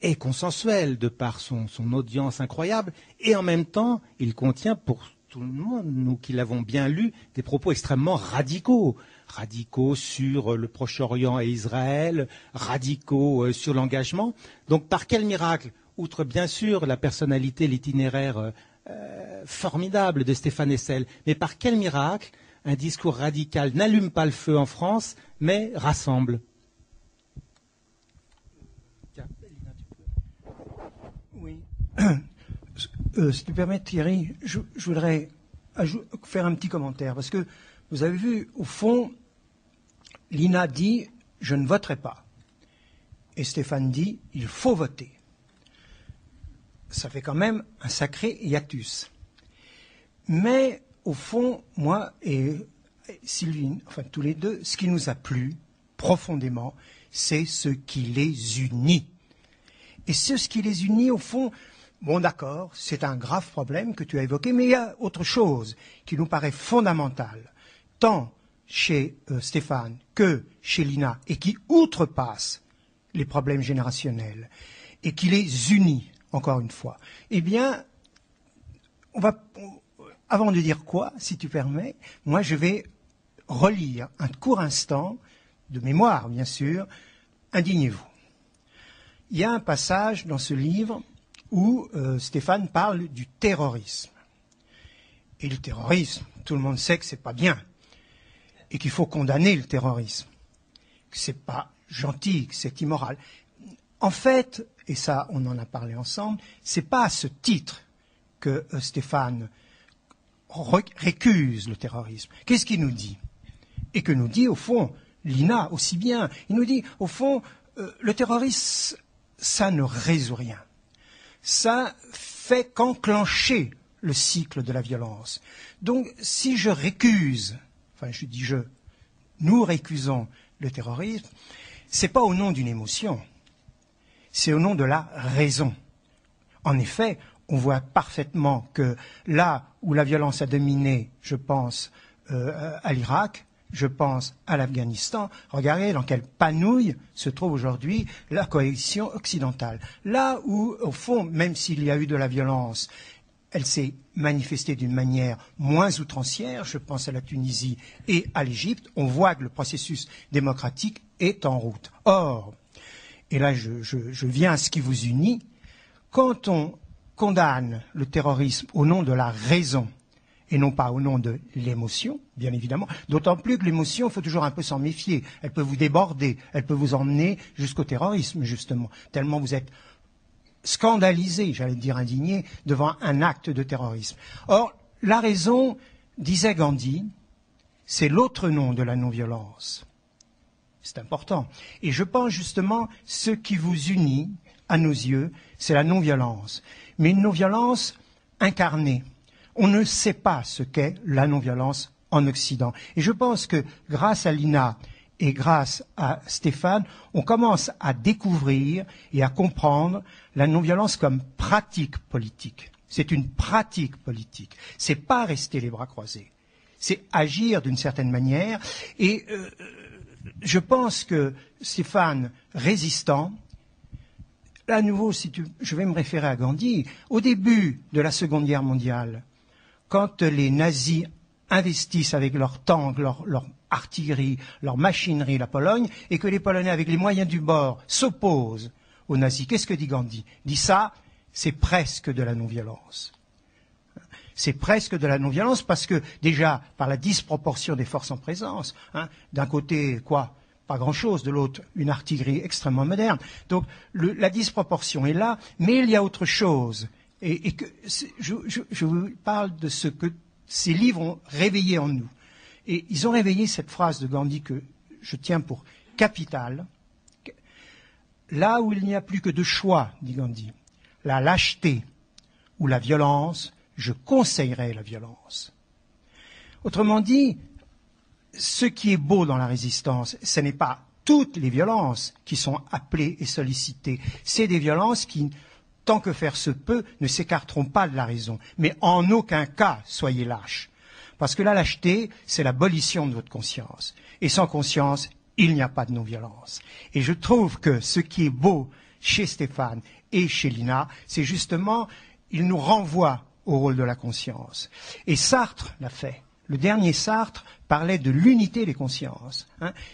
est consensuel de par son audience incroyable et en même temps il contient pour tout le monde, nous qui l'avons bien lu, des propos extrêmement radicaux sur le Proche-Orient et Israël, radicaux sur l'engagement. Donc par quel miracle, outre bien sûr la personnalité, l'itinéraire formidable de Stéphane Hessel, mais par quel miracle un discours radical n'allume pas le feu en France mais rassemble? Oui. Si tu permets, Thierry, je voudrais faire un petit commentaire. Parce que vous avez vu, au fond, Lina dit « je ne voterai pas ». Et Stéphane dit « il faut voter ». Ça fait quand même un sacré hiatus. Mais au fond, moi et Sylvine, enfin tous les deux, ce qui nous a plu profondément, c'est ce qui les unit. Et ce qui les unit, au fond, bon d'accord, c'est un grave problème que tu as évoqué, mais il y a autre chose qui nous paraît fondamentale, tant chez Stéphane que chez Lina, et qui outrepasse les problèmes générationnels, et qui les unit, encore une fois. Eh bien, avant de dire quoi, si tu permets, moi je vais relire un court instant, de mémoire bien sûr, Indignez-vous. Il y a un passage dans ce livre où Stéphane parle du terrorisme. Et le terrorisme, tout le monde sait que c'est pas bien. Et qu'il faut condamner le terrorisme. Que c'est pas gentil, que c'est immoral. En fait, et ça on en a parlé ensemble, c'est pas à ce titre que Stéphane récuse le terrorisme. Qu'est-ce qu'il nous dit? Et que nous dit au fond Lina aussi bien. Il nous dit au fond le terrorisme, ça ne résout rien. Ça fait qu'enclencher le cycle de la violence. Donc, si je récuse, enfin je dis nous récusons le terrorisme, c'est pas au nom d'une émotion, c'est au nom de la raison. En effet, on voit parfaitement que là où la violence a dominé, je pense à l'Irak, je pense à l'Afghanistan, regardez dans quelle panouille se trouve aujourd'hui la coalition occidentale. Là où, au fond, même s'il y a eu de la violence, elle s'est manifestée d'une manière moins outrancière, je pense à la Tunisie et à l'Égypte, on voit que le processus démocratique est en route. Or, et là je viens à ce qui vous unit, quand on condamne le terrorisme au nom de la raison et non pas au nom de l'émotion, bien évidemment, d'autant plus que l'émotion, il faut toujours un peu s'en méfier, elle peut vous déborder, elle peut vous emmener jusqu'au terrorisme, justement, tellement vous êtes scandalisé, j'allais dire indigné, devant un acte de terrorisme. Or, la raison, disait Gandhi, c'est l'autre nom de la non-violence. C'est important. Et je pense justement, ce qui vous unit, à nos yeux, c'est la non-violence. Mais une non-violence incarnée. On ne sait pas ce qu'est la non-violence en Occident. Et je pense que grâce à Lina et grâce à Stéphane, on commence à découvrir et à comprendre la non-violence comme pratique politique. C'est une pratique politique. C'est pas rester les bras croisés. C'est agir d'une certaine manière. Et je pense que Stéphane, résistant, là à nouveau, je vais me référer à Gandhi, au début de la Seconde Guerre mondiale, quand les nazis investissent avec leurs tanks, leur artillerie, leur machinerie, la Pologne, et que les Polonais, avec les moyens du bord, s'opposent aux nazis. Qu'est-ce que dit Gandhi? Dit ça, c'est presque de la non-violence. C'est presque de la non-violence parce que, déjà, par la disproportion des forces en présence, d'un côté, quoi? Pas grand-chose, de l'autre, une artillerie extrêmement moderne. Donc, la disproportion est là, mais il y a autre chose. Et que je vous parle de ce que ces livres ont réveillé en nous. Et ils ont réveillé cette phrase de Gandhi que je tiens pour capitale. Là où il n'y a plus que deux choix, dit Gandhi, la lâcheté ou la violence, je conseillerais la violence. Autrement dit, ce qui est beau dans la résistance, ce n'est pas toutes les violences qui sont appelées et sollicitées. C'est des violences qui, tant que faire se peut, ne s'écarteront pas de la raison. Mais en aucun cas, soyez lâches. Parce que la lâcheté, c'est l'abolition de votre conscience. Et sans conscience, il n'y a pas de non-violence. Et je trouve que ce qui est beau chez Stéphane et chez Lina, c'est justement, il nous renvoie au rôle de la conscience. Et Sartre l'a fait. Le dernier Sartre parlait de l'unité des consciences.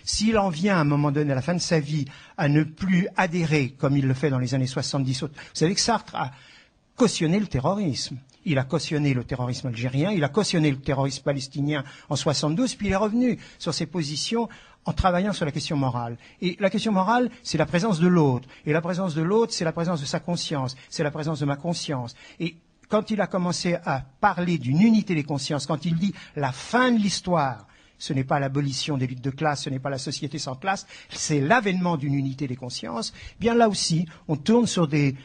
S'il en vient à un moment donné, à la fin de sa vie, à ne plus adhérer, comme il le fait dans les années 70, vous savez que Sartre a cautionné le terrorisme. Il a cautionné le terrorisme algérien, il a cautionné le terrorisme palestinien en 72, puis il est revenu sur ses positions en travaillant sur la question morale. Et la question morale, c'est la présence de l'autre. Et la présence de l'autre, c'est la présence de sa conscience, c'est la présence de ma conscience. Et quand il a commencé à parler d'une unité des consciences, quand il dit la fin de l'histoire, ce n'est pas l'abolition des luttes de classe, ce n'est pas la société sans classe, c'est l'avènement d'une unité des consciences, bien là aussi, on tourne sur des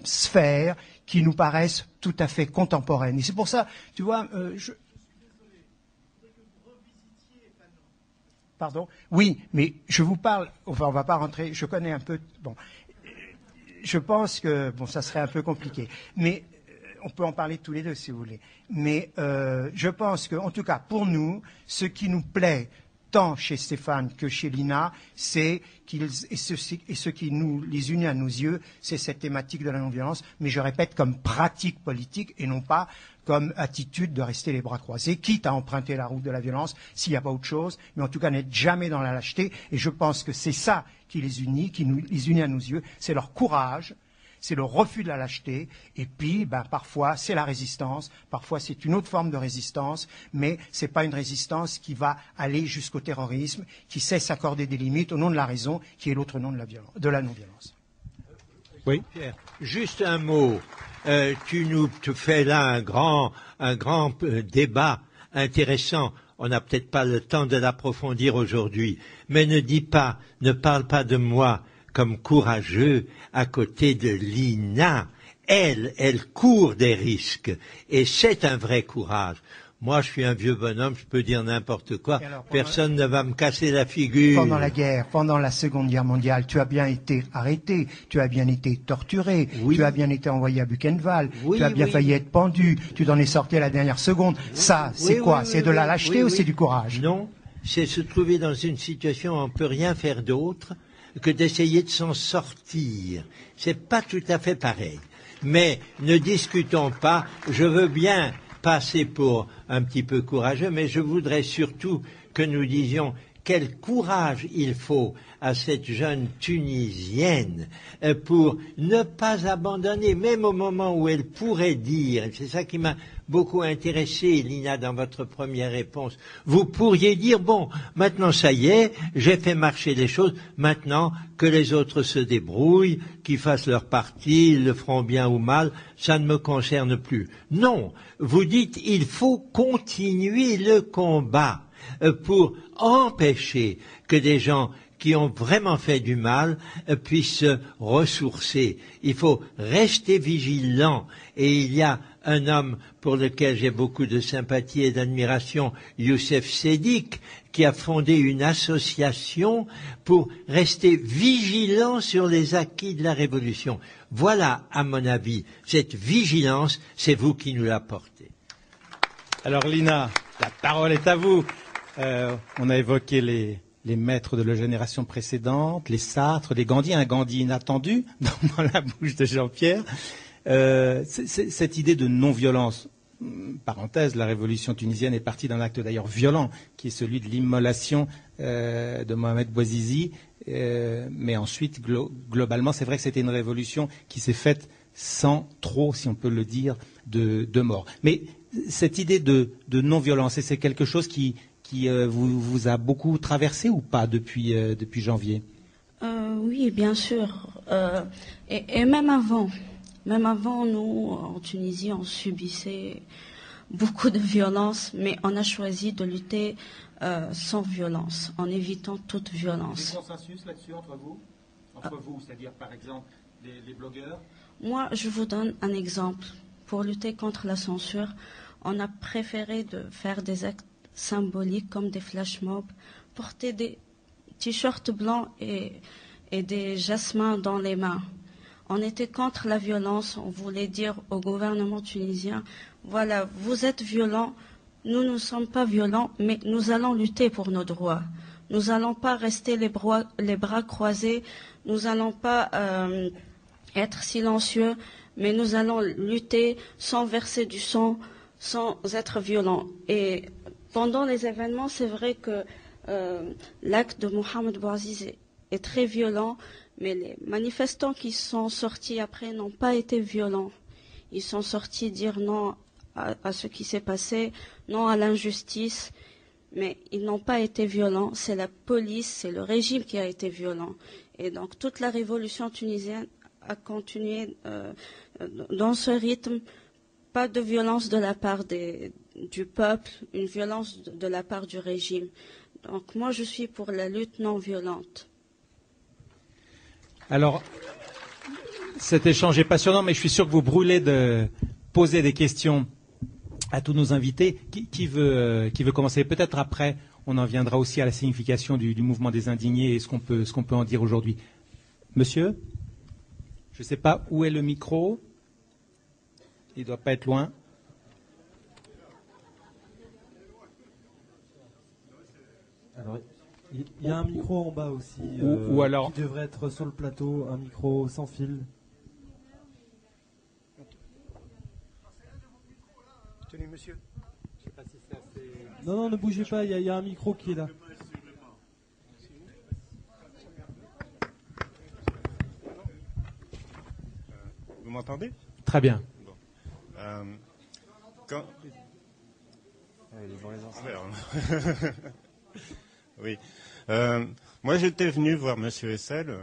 sphères qui nous paraissent tout à fait contemporaines. Et c'est pour ça, tu vois, Pardon? Oui, mais je vous parle, enfin on va pas rentrer, je connais un peu, bon, je pense que, bon, ça serait un peu compliqué, mais on peut en parler tous les deux si vous voulez. Mais je pense que, en tout cas, pour nous, ce qui nous plaît tant chez Stéphane que chez Lina, c'est ce qui nous les unit à nos yeux, c'est cette thématique de la non-violence, mais je répète, comme pratique politique et non pas comme attitude de rester les bras croisés, quitte à emprunter la route de la violence s'il n'y a pas autre chose, mais en tout cas n'être jamais dans la lâcheté. Et je pense que c'est ça qui les unit, qui nous les unit à nos yeux, c'est leur courage, c'est le refus de la lâcheté, et puis parfois c'est la résistance, parfois c'est une autre forme de résistance, mais ce n'est pas une résistance qui va aller jusqu'au terrorisme, qui sait s'accorder des limites au nom de la raison, qui est l'autre nom de la non-violence. Oui. Pierre, juste un mot. Tu nous fais là un grand débat intéressant. On n'a peut-être pas le temps de l'approfondir aujourd'hui, mais ne parle pas de moi comme courageux à côté de Lina. Elle court des risques et c'est un vrai courage. Moi, je suis un vieux bonhomme, je peux dire n'importe quoi. Alors, personne ne va me casser la figure. Pendant la guerre, pendant la Seconde Guerre mondiale, tu as bien été arrêté, tu as bien été torturé, oui. Tu as bien été envoyé à Buchenwald, oui, tu as bien failli être pendu, tu t'en es sorti à la dernière seconde. Ça, c'est quoi? C'est de la lâcheté ou c'est du courage? Non, c'est se trouver dans une situation où on ne peut rien faire d'autre que d'essayer de s'en sortir. C'est pas tout à fait pareil. Mais ne discutons pas. Je veux bien passer pour un petit peu courageux, mais je voudrais surtout que nous disions quel courage il faut à cette jeune Tunisienne pour ne pas abandonner, même au moment où elle pourrait dire, et c'est ça qui m'a beaucoup intéressé, Lina, dans votre première réponse, vous pourriez dire, bon, maintenant ça y est, j'ai fait marcher les choses, maintenant que les autres se débrouillent, qu'ils fassent leur partie, ils le feront bien ou mal, ça ne me concerne plus. Non, vous dites, il faut continuer le combat pour empêcher que des gens qui ont vraiment fait du mal puissent se ressourcer. Il faut rester vigilant. Et il y a un homme pour lequel j'ai beaucoup de sympathie et d'admiration, Youssef Sedik, qui a fondé une association pour rester vigilant sur les acquis de la Révolution. Voilà, à mon avis, cette vigilance, c'est vous qui nous l'apportez. Alors Lina, la parole est à vous. On a évoqué les maîtres de la génération précédente, les Sartre, les Gandhi, un Gandhi inattendu dans la bouche de Jean-Pierre. Cette idée de non-violence, parenthèse, la révolution tunisienne est partie d'un acte d'ailleurs violent, qui est celui de l'immolation de Mohamed Bouazizi, mais ensuite, globalement, c'est vrai que c'était une révolution qui s'est faite sans trop, si on peut le dire, de morts. Mais cette idée de non-violence, c'est quelque chose qui vous a beaucoup traversé ou pas depuis janvier? Oui, bien sûr. Et même avant, nous, en Tunisie, on subissait beaucoup de violence, mais on a choisi de lutter sans violence, en évitant toute violence. Il y a un consensus là-dessus entre vous, c'est-à-dire par exemple les blogueurs? Moi, je vous donne un exemple. Pour lutter contre la censure, on a préféré de faire des actes symboliques comme des flash mobs, porter des t-shirts blancs et des jasmins dans les mains. On était contre la violence, on voulait dire au gouvernement tunisien, voilà, vous êtes violents, nous ne sommes pas violents, mais nous allons lutter pour nos droits. Nous n'allons pas rester les bras croisés, nous n'allons pas être silencieux, mais nous allons lutter sans verser du sang, sans être violents. Et pendant les événements, c'est vrai que l'acte de Mohamed Bouazizi est très violent, mais les manifestants qui sont sortis après n'ont pas été violents. Ils sont sortis dire non à ce qui s'est passé, non à l'injustice, mais ils n'ont pas été violents. C'est la police, c'est le régime qui a été violent. Et donc toute la révolution tunisienne a continué dans ce rythme. Pas de violence de la part du peuple, une violence de la part du régime. Donc moi, je suis pour la lutte non violente. Alors, cet échange est passionnant, mais je suis sûr que vous brûlez de poser des questions à tous nos invités. Qui veut commencer? Peut-être après, on en viendra aussi à la signification du mouvement des indignés et ce qu'on peut en dire aujourd'hui. Monsieur, je ne sais pas où est le micro. Il ne doit pas être loin. Alors, il y a un micro en bas aussi, ou alors... qui devrait être sur le plateau, un micro sans fil. Tenez, monsieur. Je sais pas si c'est assez... Non, ne bougez pas, il y a un micro qui est là. Vous m'entendez? Très bien. Bon. Quand... Oui. Moi, j'étais venu voir M. Hessel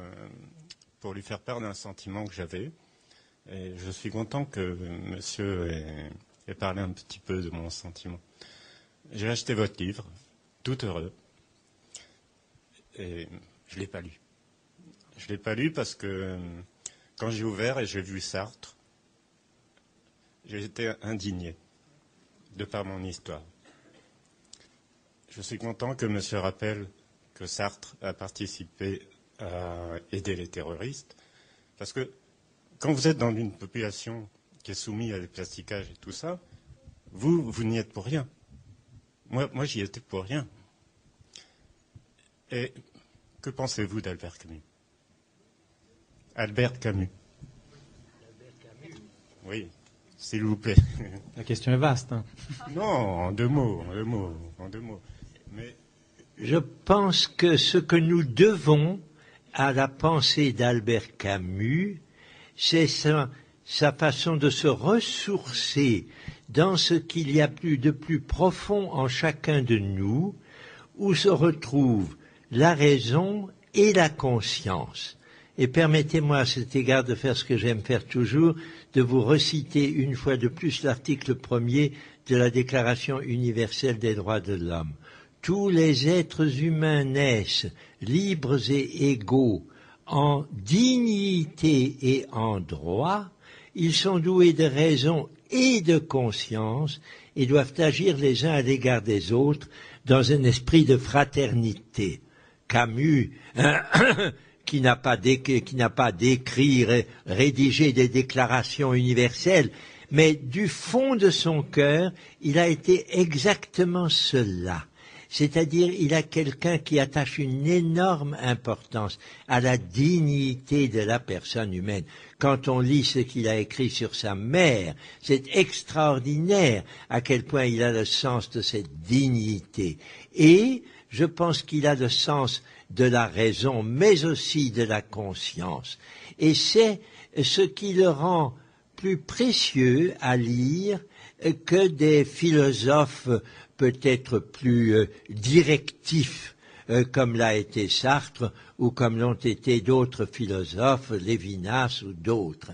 pour lui faire part d'un sentiment que j'avais. Et je suis content que monsieur ait parlé un petit peu de mon sentiment. J'ai acheté votre livre, tout heureux, et je ne l'ai pas lu. Je ne l'ai pas lu parce que quand j'ai ouvert et j'ai vu Sartre, j'ai été indigné de par mon histoire. Je suis content que monsieur rappelle que Sartre a participé à aider les terroristes, parce que quand vous êtes dans une population qui est soumise à des plasticages et tout ça, vous n'y êtes pour rien. Moi, j'y étais pour rien. Et que pensez-vous d'Albert Camus? Albert Camus. Oui, s'il vous plaît. La question est vaste. Hein. Non, en deux mots. Mais je pense que ce que nous devons à la pensée d'Albert Camus, c'est sa façon de se ressourcer dans ce qu'il y a de plus profond en chacun de nous, où se retrouvent la raison et la conscience. Et permettez-moi à cet égard de faire ce que j'aime faire toujours, de vous reciter une fois de plus l'article 1er de la Déclaration universelle des droits de l'homme. Tous les êtres humains naissent libres et égaux en dignité et en droit. Ils sont doués de raison et de conscience et doivent agir les uns à l'égard des autres dans un esprit de fraternité. Camus, qui n'a pas d'écrit, rédigé des déclarations universelles, mais du fond de son cœur, il a été exactement cela. C'est-à-dire, il a quelqu'un qui attache une énorme importance à la dignité de la personne humaine. Quand on lit ce qu'il a écrit sur sa mère, c'est extraordinaire à quel point il a le sens de cette dignité. Et je pense qu'il a le sens de la raison, mais aussi de la conscience. Et c'est ce qui le rend plus précieux à lire que des philosophes peut-être plus directifs, comme l'a été Sartre, ou comme l'ont été d'autres philosophes, Lévinas ou d'autres.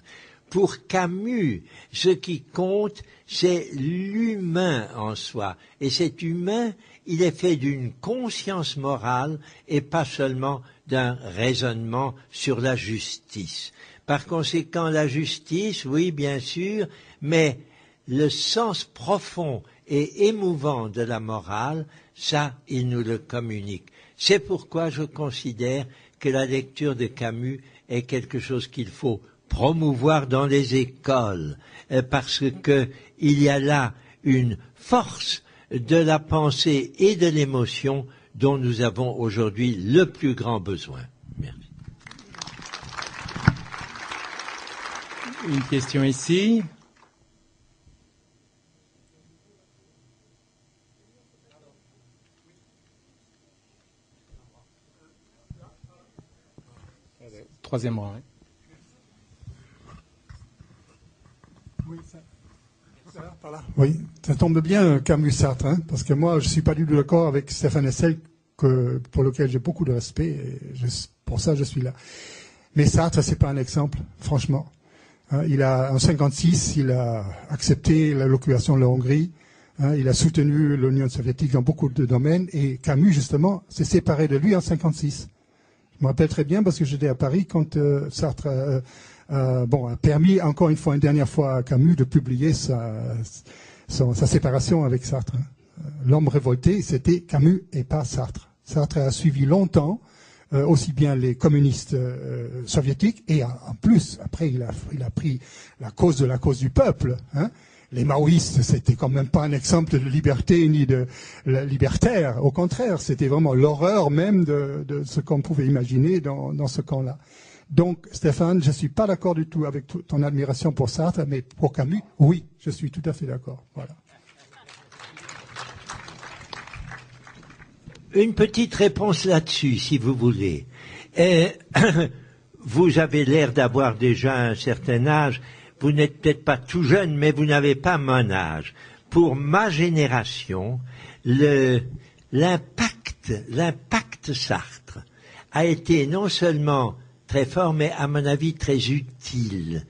Pour Camus, ce qui compte, c'est l'humain en soi. Et cet humain, il est fait d'une conscience morale et pas seulement d'un raisonnement sur la justice. Par conséquent, la justice, oui, bien sûr, mais le sens profond et émouvant de la morale, ça, il nous le communique. C'est pourquoi je considère que la lecture de Camus est quelque chose qu'il faut promouvoir dans les écoles, parce que il y a là une force de la pensée et de l'émotion dont nous avons aujourd'hui le plus grand besoin. Merci. Une question ici. Troisième rang. Oui. Oui, ça tombe bien Camus-Sartre, hein, parce que moi je suis pas du tout d'accord avec Stéphane Hessel, pour lequel j'ai beaucoup de respect, et pour ça je suis là. Mais Sartre, c'est pas un exemple, franchement. Hein, en 56, il a accepté l'occupation de la Hongrie, hein, il a soutenu l'Union soviétique dans beaucoup de domaines, et Camus justement s'est séparé de lui en 56. Je me rappelle très bien parce que j'étais à Paris quand Sartre a permis encore une fois, une dernière fois à Camus de publier sa séparation avec Sartre. L'homme révolté, c'était Camus et pas Sartre. Sartre a suivi longtemps aussi bien les communistes soviétiques et en plus, après, il a pris la cause du peuple. Hein. Les maoïstes, c'était quand même pas un exemple de liberté ni de libertaire. Au contraire, c'était vraiment l'horreur même de ce qu'on pouvait imaginer dans ce camp-là. Donc, Stéphane, je suis pas d'accord du tout avec ton admiration pour Sartre, mais pour Camus, oui, je suis tout à fait d'accord. Voilà. Une petite réponse là-dessus, si vous voulez. Vous avez l'air d'avoir déjà un certain âge. Vous n'êtes peut-être pas tout jeune, mais vous n'avez pas mon âge. Pour ma génération, l'impact Sartre a été non seulement très fort, mais à mon avis très utile.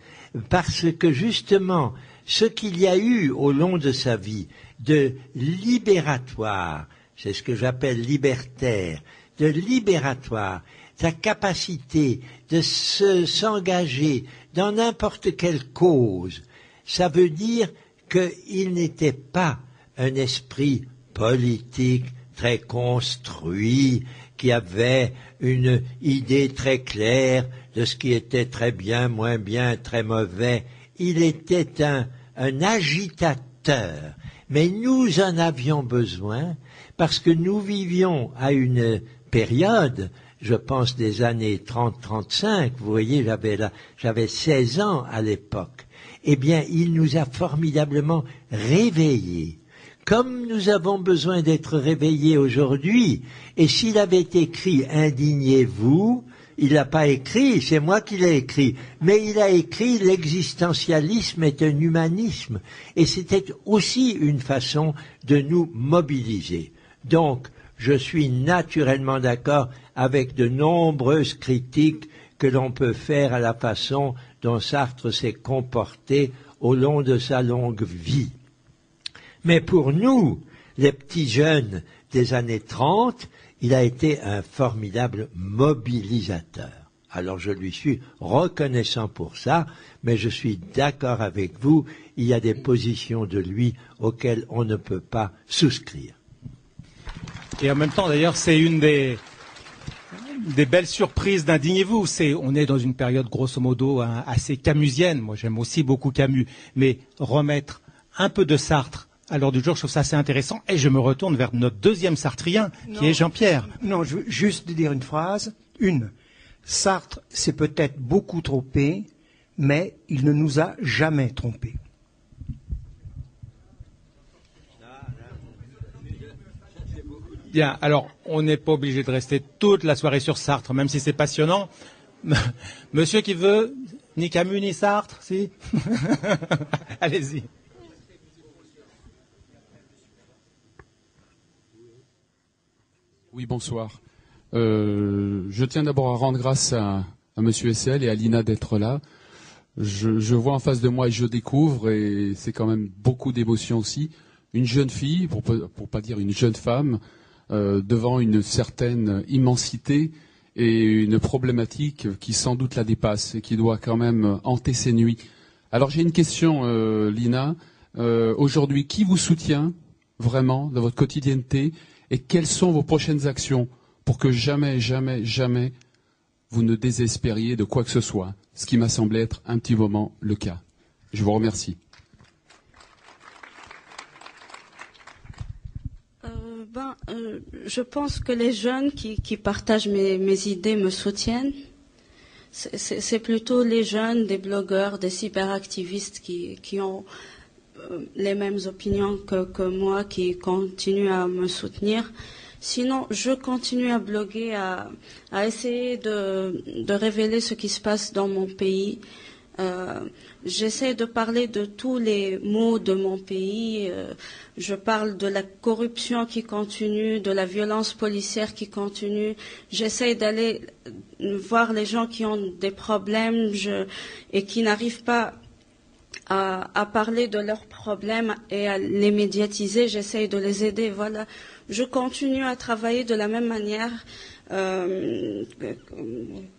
Parce que justement, ce qu'il y a eu au long de sa vie de libératoire, c'est ce que j'appelle libertaire, de libératoire, sa capacité de s'engager dans n'importe quelle cause, ça veut dire qu'il n'était pas un esprit politique très construit, qui avait une idée très claire de ce qui était très bien, moins bien, très mauvais. Il était un agitateur. Mais nous en avions besoin parce que nous vivions à une période, je pense des années 30-35, vous voyez, j'avais 16 ans à l'époque. eh bien, il nous a formidablement réveillés. Comme nous avons besoin d'être réveillés aujourd'hui, et s'il avait écrit « Indignez-vous », il n'a pas écrit, c'est moi qui l'ai écrit, mais il a écrit « L'existentialisme est un humanisme ». Et c'était aussi une façon de nous mobiliser. Donc, je suis naturellement d'accord avec de nombreuses critiques que l'on peut faire à la façon dont Sartre s'est comporté au long de sa longue vie. Mais pour nous, les petits jeunes des années 30, il a été un formidable mobilisateur. Alors je lui suis reconnaissant pour ça, mais je suis d'accord avec vous, il y a des positions de lui auxquelles on ne peut pas souscrire. Et en même temps, d'ailleurs, c'est une des belles surprises d'Indignez-vous. On est dans une période, grosso modo, assez camusienne. Moi, j'aime aussi beaucoup Camus. Mais remettre un peu de Sartre à l'ordre du jour, je trouve ça assez intéressant. Et je me retourne vers notre deuxième sartrien, qui est Jean-Pierre. Non, je veux juste dire une phrase. Sartre s'est peut-être beaucoup trompé, mais il ne nous a jamais trompés. Bien, alors, on n'est pas obligé de rester toute la soirée sur Sartre, même si c'est passionnant. Monsieur qui veut, ni Camus, ni Sartre, si? Allez-y. Oui, bonsoir. Je tiens d'abord à rendre grâce à Monsieur Hessel et à Lina d'être là. Je vois en face de moi et je découvre, et c'est quand même beaucoup d'émotion aussi, une jeune fille, pour pas dire une jeune femme, devant une certaine immensité et une problématique qui sans doute la dépasse et qui doit quand même hanter ses nuits. Alors j'ai une question, Lina. Aujourd'hui, qui vous soutient vraiment dans votre quotidienneté et quelles sont vos prochaines actions pour que jamais, jamais, jamais vous ne désespériez de quoi que ce soit, ce qui m'a semblé être un petit moment le cas. Je vous remercie. Je pense que les jeunes qui partagent mes idées me soutiennent. C'est plutôt les jeunes, des blogueurs, des cyberactivistes qui ont les mêmes opinions que moi, qui continuent à me soutenir. Sinon, je continue à bloguer, à essayer de révéler ce qui se passe dans mon pays. J'essaie de parler de tous les maux de mon pays. Je parle de la corruption qui continue, de la violence policière qui continue. J'essaie d'aller voir les gens qui ont des problèmes et qui n'arrivent pas à parler de leurs problèmes et à les médiatiser. J'essaie de les aider. Voilà. Je continue à travailler de la même manière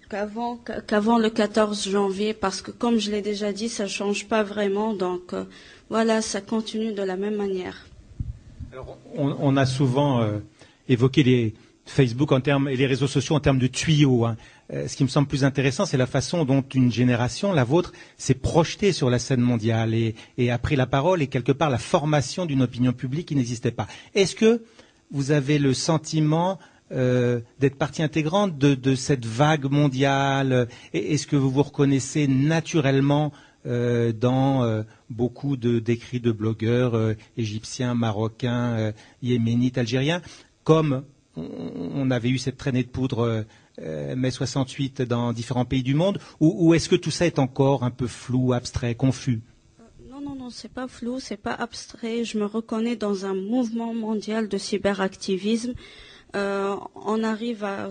qu'avant le 14 janvier, parce que comme je l'ai déjà dit, ça ne change pas vraiment, donc voilà, ça continue de la même manière. Alors, on a souvent évoqué les Facebook et les réseaux sociaux en termes de tuyaux. Ce qui me semble plus intéressant, c'est la façon dont une génération, la vôtre, s'est projetée sur la scène mondiale et a pris la parole, et quelque part la formation d'une opinion publique qui n'existait pas. Est-ce que vous avez le sentiment d'être partie intégrante de cette vague mondiale? Est-ce que vous vous reconnaissez naturellement dans beaucoup d'écrits de blogueurs égyptiens, marocains, yéménites, algériens, comme on avait eu cette traînée de poudre mai 68 dans différents pays du monde, ou est-ce que tout ça est encore un peu flou, abstrait, confus? Non, c'est pas flou, c'est pas abstrait. Je me reconnais dans un mouvement mondial de cyberactivisme. On arrive à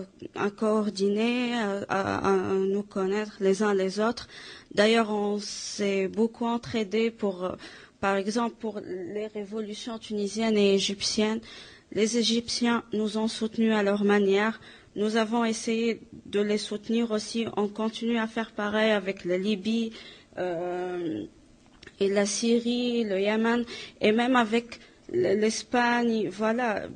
coordonner, à nous connaître les uns les autres. D'ailleurs, on s'est beaucoup entraidés par exemple, pour les révolutions tunisiennes et égyptiennes. Les Égyptiens nous ont soutenus à leur manière. Nous avons essayé de les soutenir aussi. On continue à faire pareil avec la Libye et la Syrie, le Yémen, et même avec l'Espagne. Voilà.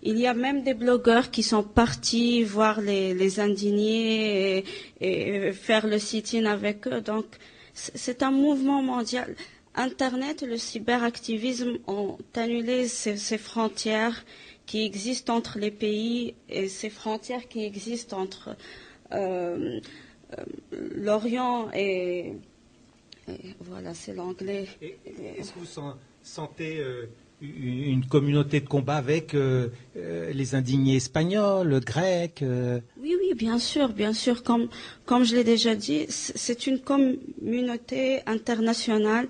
Il y a même des blogueurs qui sont partis voir les indignés et faire le sit-in avec eux. Donc, c'est un mouvement mondial. Internet, le cyberactivisme ont annulé ces frontières qui existent entre les pays et ces frontières qui existent entre l'Orient et Et voilà, c'est l'anglais. Est-ce que vous sentez une communauté de combat avec les indignés espagnols, grecs Oui, oui, bien sûr, bien sûr. Comme je l'ai déjà dit, c'est une communauté internationale.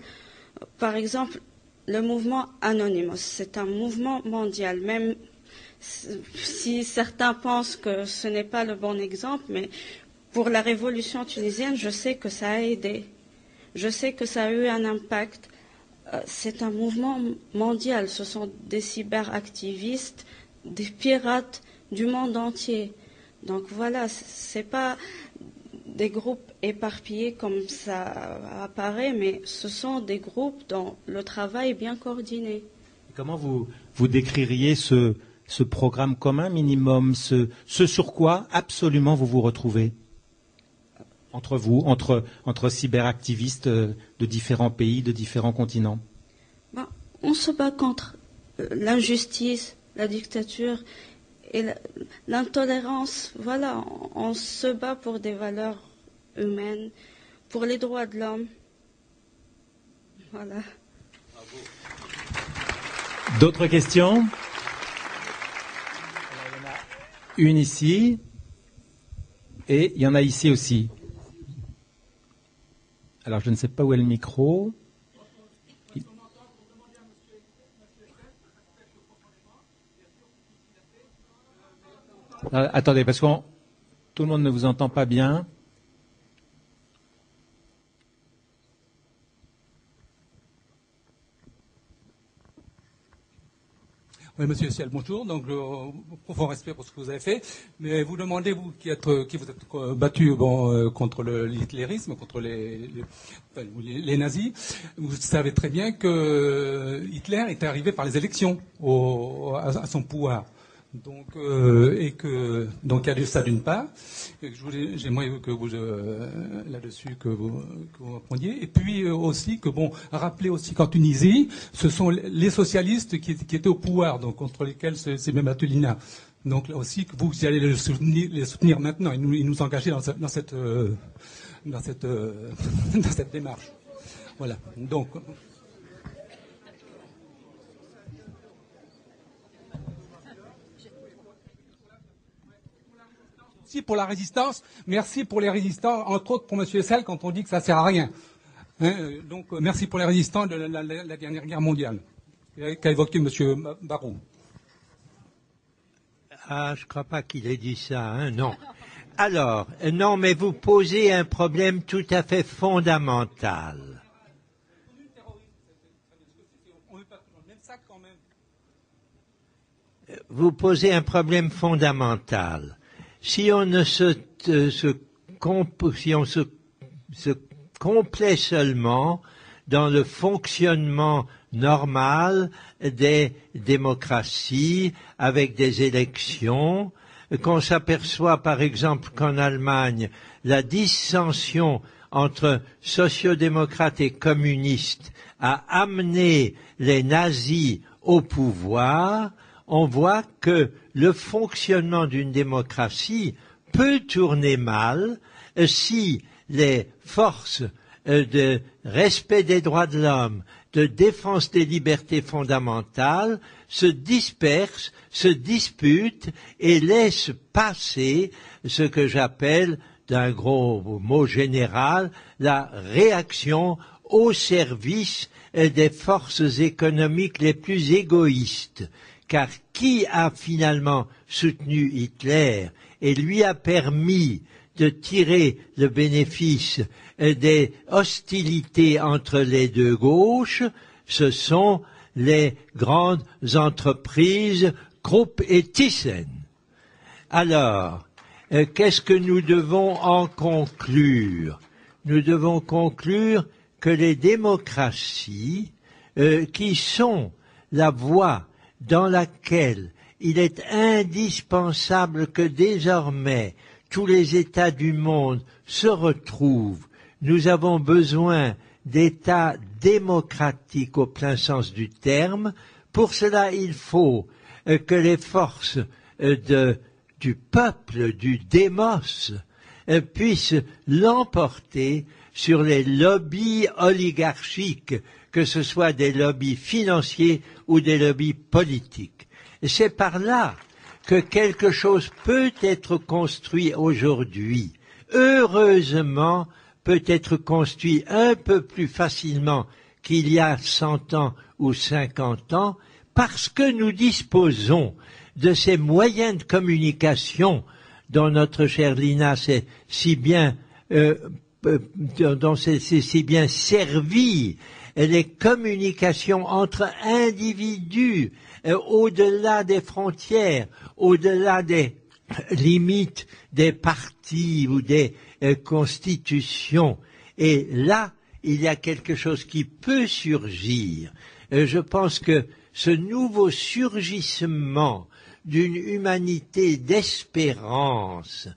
Par exemple, le mouvement Anonymous, c'est un mouvement mondial. Même si certains pensent que ce n'est pas le bon exemple, mais pour la révolution tunisienne, je sais que ça a aidé. Je sais que ça a eu un impact. C'est un mouvement mondial. Ce sont des cyberactivistes, des pirates du monde entier. Donc voilà, c'est pas des groupes éparpillés comme ça apparaît, mais ce sont des groupes dont le travail est bien coordonné. Comment vous décririez ce programme commun minimum, ce sur quoi absolument vous vous retrouvez entre vous, entre cyberactivistes de différents pays, de différents continents? On se bat contre l'injustice, la dictature et l'intolérance. Voilà, on se bat pour des valeurs humaines, pour les droits de l'homme. Voilà. D'autres questions? Une ici, et il y en a ici aussi. Alors, je ne sais pas où est le micro. Attendez, parce que tout le monde ne vous entend pas bien. Oui, monsieur Ciel, bonjour. Donc, profond respect pour ce que vous avez fait. Mais vous demandez, vous qui vous êtes battu contre l'hitlérisme, contre les nazis, vous savez très bien que Hitler est arrivé par les élections à son pouvoir. Donc, donc il y a ça d'une part. J'aimerais que vous là-dessus que vous répondiez. Et puis aussi que rappeler aussi qu'en Tunisie, ce sont les socialistes qui étaient au pouvoir, donc contre lesquels c'est même Atulina. Donc là aussi que vous allez les soutenir maintenant et nous engager dans cette démarche. Voilà. Donc. Merci pour la résistance, merci pour les résistants, entre autres pour M. Essel quand on dit que ça ne sert à rien. Donc merci pour les résistants de la dernière guerre mondiale qu'a évoqué M. Barou. Ah, je ne crois pas qu'il ait dit ça, hein, non. Alors, non, mais vous posez un problème tout à fait fondamental. Vous posez un problème fondamental. Si on ne se complaît seulement dans le fonctionnement normal des démocraties avec des élections, qu'on s'aperçoit par exemple qu'en Allemagne, la dissension entre sociodémocrates et communistes a amené les nazis au pouvoir, on voit que le fonctionnement d'une démocratie peut tourner mal si les forces de respect des droits de l'homme, de défense des libertés fondamentales se dispersent, se disputent et laissent passer ce que j'appelle, d'un gros mot général, la réaction au service des forces économiques les plus égoïstes. Car qui a finalement soutenu Hitler et lui a permis de tirer le bénéfice des hostilités entre les deux gauches, ce sont les grandes entreprises Krupp et Thyssen. Alors, qu'est-ce que nous devons en conclure? Nous devons conclure que les démocraties, qui sont la voie dans laquelle il est indispensable que désormais tous les États du monde se retrouvent. Nous avons besoin d'États démocratiques au plein sens du terme. Pour cela, il faut que les forces du peuple, du démos, puissent l'emporter sur les lobbies oligarchiques, que ce soit des lobbies financiers ou des lobbies politiques. Et c'est par là que quelque chose peut être construit aujourd'hui. Heureusement, peut être construit un peu plus facilement qu'il y a 100 ans ou 50 ans, parce que nous disposons de ces moyens de communication dont notre chère Lina s'est si bien dont c'est si bien servi, les communications entre individus, au-delà des frontières, au-delà des limites des partis ou des constitutions. Et là, il y a quelque chose qui peut surgir. Je pense que ce nouveau surgissement d'une humanité d'espérance,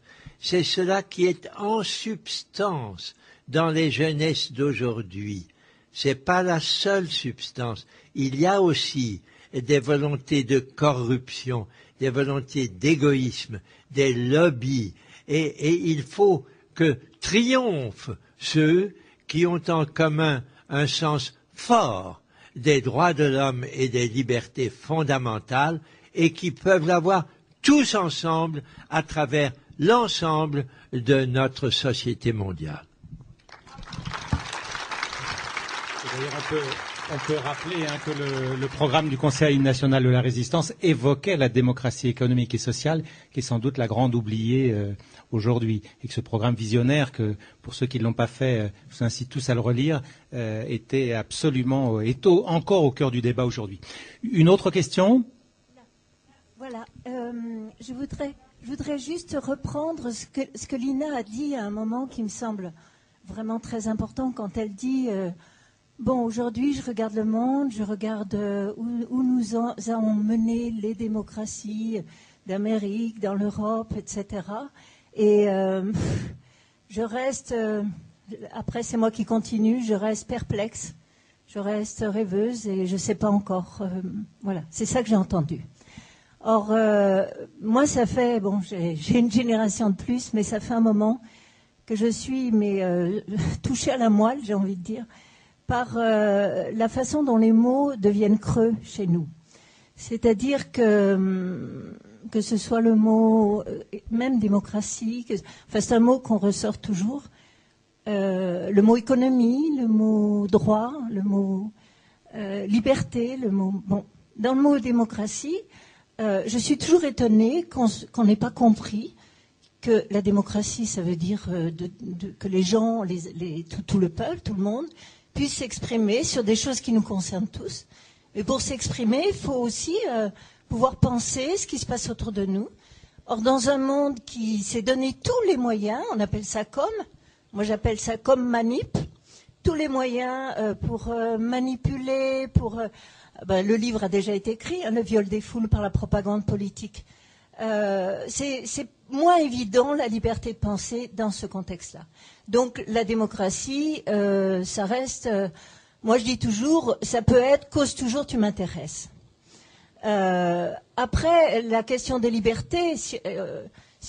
c'est cela qui est en substance dans les jeunesses d'aujourd'hui. C'est pas la seule substance. Il y a aussi des volontés de corruption, des volontés d'égoïsme, des lobbies, et il faut que triomphent ceux qui ont en commun un sens fort des droits de l'homme et des libertés fondamentales et qui peuvent l'avoir tous ensemble à travers l'ensemble de notre société mondiale. D'ailleurs, on peut rappeler que le programme du Conseil national de la résistance évoquait la démocratie économique et sociale, qui est sans doute la grande oubliée aujourd'hui, et que ce programme visionnaire, que pour ceux qui ne l'ont pas fait, je vous incite tous à le relire, était absolument, est encore au cœur du débat aujourd'hui. Une autre question ? Voilà, je voudrais juste reprendre ce que Lina a dit à un moment qui me semble vraiment très important quand elle dit bon, aujourd'hui, je regarde le monde, je regarde où nous avons mené les démocraties d'Amérique, dans l'Europe, etc. Et je reste, après c'est moi qui continue, je reste perplexe, je reste rêveuse et je ne sais pas encore. Voilà, c'est ça que j'ai entendu. Or, moi, ça fait, bon, j'ai une génération de plus, mais ça fait un moment que je suis touchée à la moelle, j'ai envie de dire, par la façon dont les mots deviennent creux chez nous. C'est-à-dire que ce soit le mot, même démocratie, c'est un mot qu'on ressort toujours, le mot économie, le mot droit, le mot liberté, le mot... Bon, dans le mot démocratie, je suis toujours étonnée qu'on n'ait pas compris que la démocratie, ça veut dire que les gens, tout le peuple, tout le monde, puisse s'exprimer sur des choses qui nous concernent tous. Mais pour s'exprimer, il faut aussi pouvoir penser ce qui se passe autour de nous. Or, dans un monde qui s'est donné tous les moyens, on appelle ça moi j'appelle ça comme manip, tous les moyens pour manipuler, le livre a déjà été écrit, le viol des foules par la propagande politique. C'est moins évident la liberté de penser dans ce contexte-là. Donc la démocratie, ça reste, moi je dis toujours, ça peut être cause toujours tu m'intéresses. Après, la question des libertés, si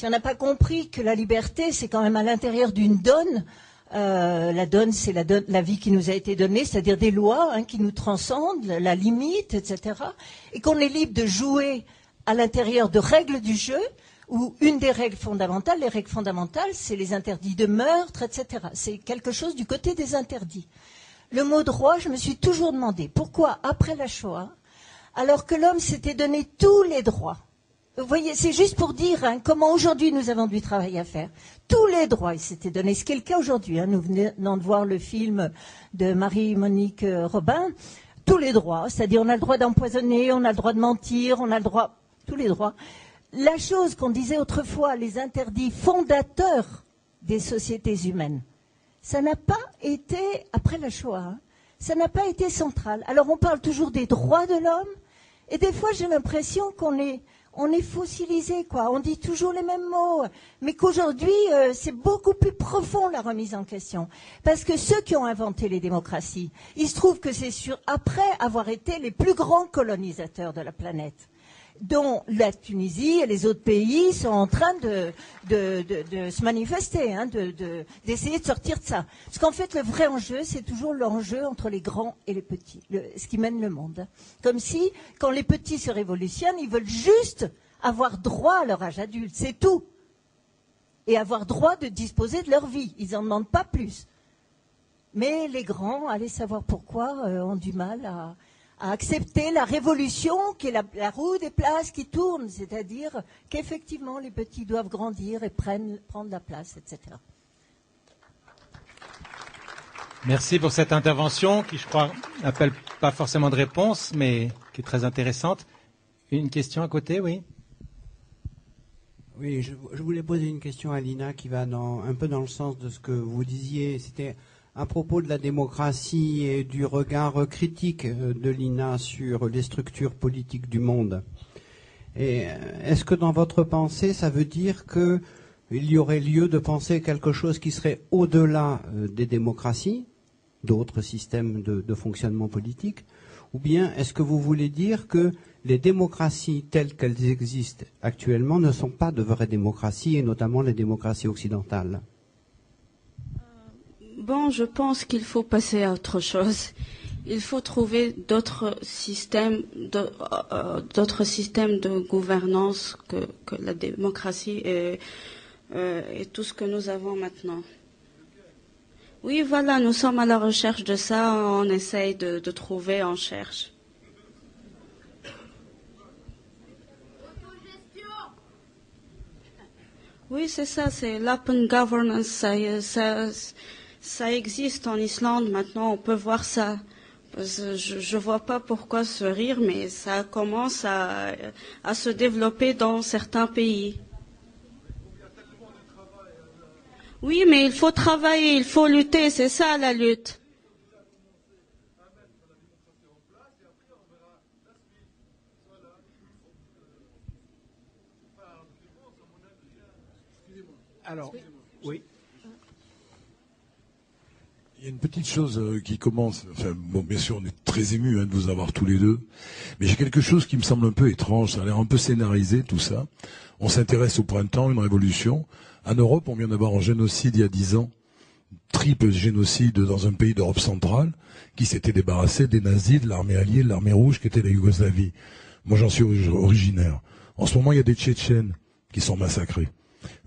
on n'a pas compris que la liberté, c'est quand même à l'intérieur d'une donne, la donne, c'est la vie qui nous a été donnée, c'est-à-dire des lois qui nous transcendent, la limite, etc. Et qu'on est libre de jouer à l'intérieur de règles du jeu, où une des règles fondamentales, les règles fondamentales, c'est les interdits de meurtre, etc. C'est quelque chose du côté des interdits. Le mot droit, je me suis toujours demandé pourquoi, après la Shoah, alors que l'homme s'était donné tous les droits, vous voyez, c'est juste pour dire comment aujourd'hui nous avons du travail à faire. Tous les droits, il s'était donné, ce qui est le cas aujourd'hui. Nous venons de voir le film de Marie-Monique Robin. Tous les droits, c'est-à-dire on a le droit d'empoisonner, on a le droit de mentir, on a le droit, tous les droits. La chose qu'on disait autrefois, les interdits fondateurs des sociétés humaines, ça n'a pas été, après la Shoah, ça n'a pas été central. Alors on parle toujours des droits de l'homme, et des fois j'ai l'impression qu'on est fossilisé, quoi. On dit toujours les mêmes mots, mais qu'aujourd'hui, c'est beaucoup plus profond la remise en question. Parce que ceux qui ont inventé les démocraties, il se trouve que c'est après avoir été les plus grands colonisateurs de la planète. dont la Tunisie et les autres pays sont en train de se manifester, hein, d'essayer de sortir de ça. Parce qu'en fait, le vrai enjeu, c'est toujours l'enjeu entre les grands et les petits, ce qui mène le monde. Comme si, quand les petits se révolutionnent, ils veulent juste avoir droit à leur âge adulte, c'est tout. Et avoir droit de disposer de leur vie. Ils n'en demandent pas plus. Mais les grands, allez savoir pourquoi, ont du mal à accepter la révolution qui est la roue des places qui tourne, c'est-à-dire qu'effectivement les petits doivent grandir et prendre la place, etc. Merci pour cette intervention qui, je crois, n'appelle pas forcément de réponse, mais qui est très intéressante. Une question à côté, oui? Oui, je voulais poser une question à Lina qui va un peu dans le sens de ce que vous disiez. C'était à propos de la démocratie et du regard critique de Lina sur les structures politiques du monde. Et est-ce que dans votre pensée, ça veut dire qu'il y aurait lieu de penser quelque chose qui serait au-delà des démocraties, d'autres systèmes de fonctionnement politique, ou bien est-ce que vous voulez dire que les démocraties telles qu'elles existent actuellement ne sont pas de vraies démocraties, et notamment les démocraties occidentales? Bon, je pense qu'il faut passer à autre chose. Il faut trouver d'autres systèmes de gouvernance que la démocratie et tout ce que nous avons maintenant. Oui, voilà, nous sommes à la recherche de ça, on essaye de trouver, on cherche. Oui, c'est ça, c'est l'open governance, ça existe en Islande maintenant, on peut voir ça. Je vois pas pourquoi se rire, mais ça commence à se développer dans certains pays. Oui, mais il faut travailler, il faut lutter, c'est ça la lutte. Alors, oui. Il y a une petite chose qui commence, enfin bon, bien sûr on est très ému de vous avoir tous les deux, mais j'ai quelque chose qui me semble un peu étrange, ça a l'air un peu scénarisé tout ça. On s'intéresse au printemps, une révolution. En Europe, on vient d'avoir un génocide il y a 10 ans, triple génocide dans un pays d'Europe centrale, qui s'était débarrassé des nazis, de l'armée alliée, de l'armée rouge qui était la Yougoslavie. Moi j'en suis originaire. En ce moment il y a des Tchétchènes qui sont massacrés.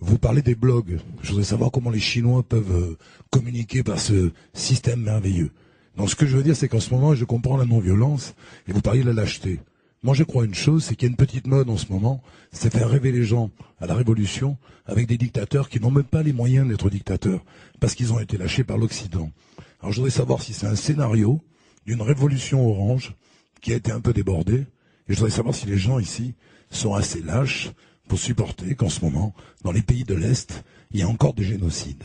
Vous parlez des blogs. Je voudrais savoir comment les Chinois peuvent communiquer par ce système merveilleux. Donc ce que je veux dire, c'est qu'en ce moment, je comprends la non-violence, et vous parliez de la lâcheté. Moi, je crois une chose, c'est qu'il y a une petite mode en ce moment, c'est faire rêver les gens à la révolution avec des dictateurs qui n'ont même pas les moyens d'être dictateurs, parce qu'ils ont été lâchés par l'Occident. Alors je voudrais savoir si c'est un scénario d'une révolution orange qui a été un peu débordée, et je voudrais savoir si les gens ici sont assez lâches pour supporter qu'en ce moment, dans les pays de l'Est, il y a encore des génocides.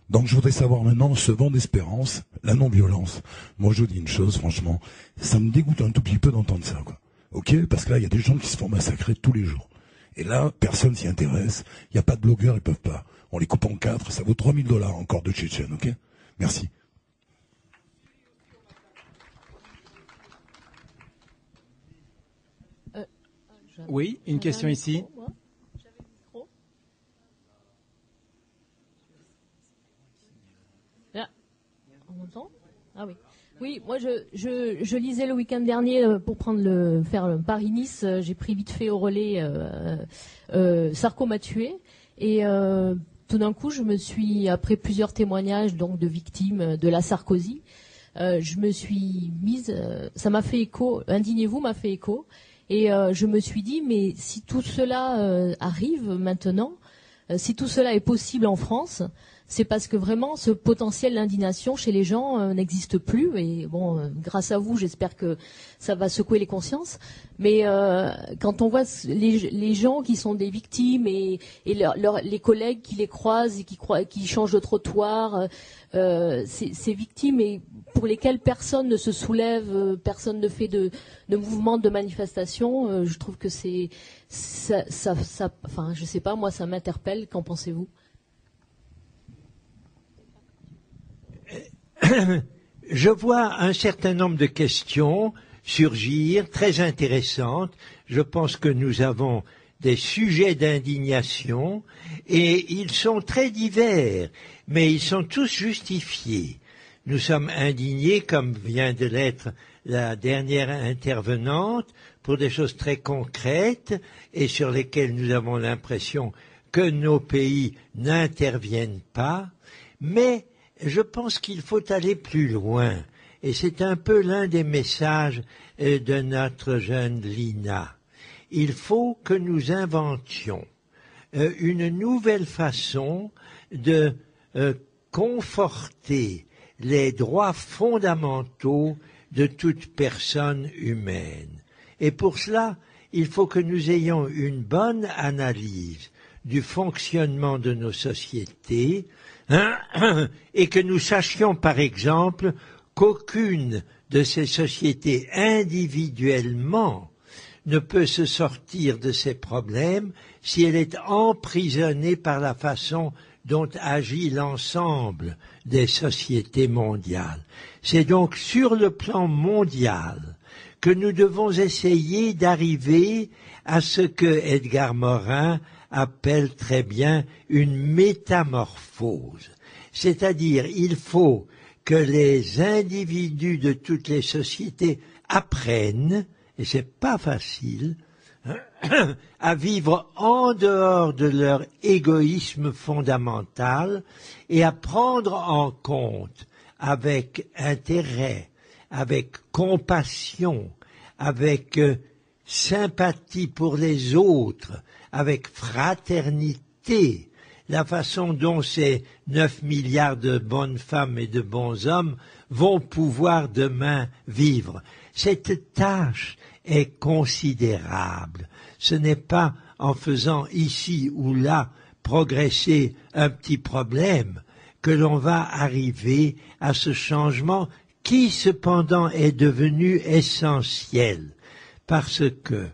Donc je voudrais savoir maintenant ce vent d'espérance, la non-violence. Moi je vous dis une chose, franchement, ça me dégoûte un tout petit peu d'entendre ça, quoi. Ok? Parce que là, il y a des gens qui se font massacrer tous les jours. Et là, personne s'y intéresse. Il n'y a pas de blogueurs, ils peuvent pas. On les coupe en 4, ça vaut $3000 encore de Tchétchènes, ok? Merci. Oui, une question ici. Là, on entend? Ah oui. Oui, moi je lisais le week-end dernier pour faire le Paris-Nice. J'ai pris vite fait au relais Sarko m'a tué et tout d'un coup je me suis, après plusieurs témoignages donc de victimes de la Sarkozy, je me suis mise, ça m'a fait écho, Indignez-vous m'a fait écho. Et je me suis dit, mais si tout cela arrive maintenant, si tout cela est possible en France, c'est parce que vraiment ce potentiel d'indignation chez les gens n'existe plus. Et bon, grâce à vous, j'espère que ça va secouer les consciences. Mais quand on voit les gens qui sont des victimes et les collègues qui les croisent et qui changent de trottoir, ces victimes et pour lesquelles personne ne se soulève, personne ne fait de mouvement, de manifestation, je trouve que ça, enfin, je sais pas, moi, ça m'interpelle. Qu'en pensez-vous? Je vois un certain nombre de questions surgir, très intéressantes. Je pense que nous avons des sujets d'indignation et ils sont très divers, mais ils sont tous justifiés. Nous sommes indignés, comme vient de l'être la dernière intervenante, pour des choses très concrètes et sur lesquelles nous avons l'impression que nos pays n'interviennent pas, mais je pense qu'il faut aller plus loin. Et c'est un peu l'un des messages de notre jeune Lina. Il faut que nous inventions une nouvelle façon de conforter les droits fondamentaux de toute personne humaine. Et pour cela, il faut que nous ayons une bonne analyse du fonctionnement de nos sociétés et que nous sachions, par exemple, qu'aucune de ces sociétés individuellement ne peut se sortir de ces problèmes si elle est emprisonnée par la façon dont agit l'ensemble des sociétés mondiales. C'est donc sur le plan mondial que nous devons essayer d'arriver à ce que Edgar Morin appelle très bien une métamorphose. C'est-à-dire, il faut que les individus de toutes les sociétés apprennent, et c'est pas facile, à vivre en dehors de leur égoïsme fondamental et à prendre en compte avec intérêt, avec compassion, avec sympathie pour les autres, avec fraternité, la façon dont ces 9 milliards de bonnes femmes et de bons hommes vont pouvoir demain vivre. Cette tâche est considérable. Ce n'est pas en faisant ici ou là progresser un petit problème que l'on va arriver à ce changement qui cependant est devenu essentiel, parce que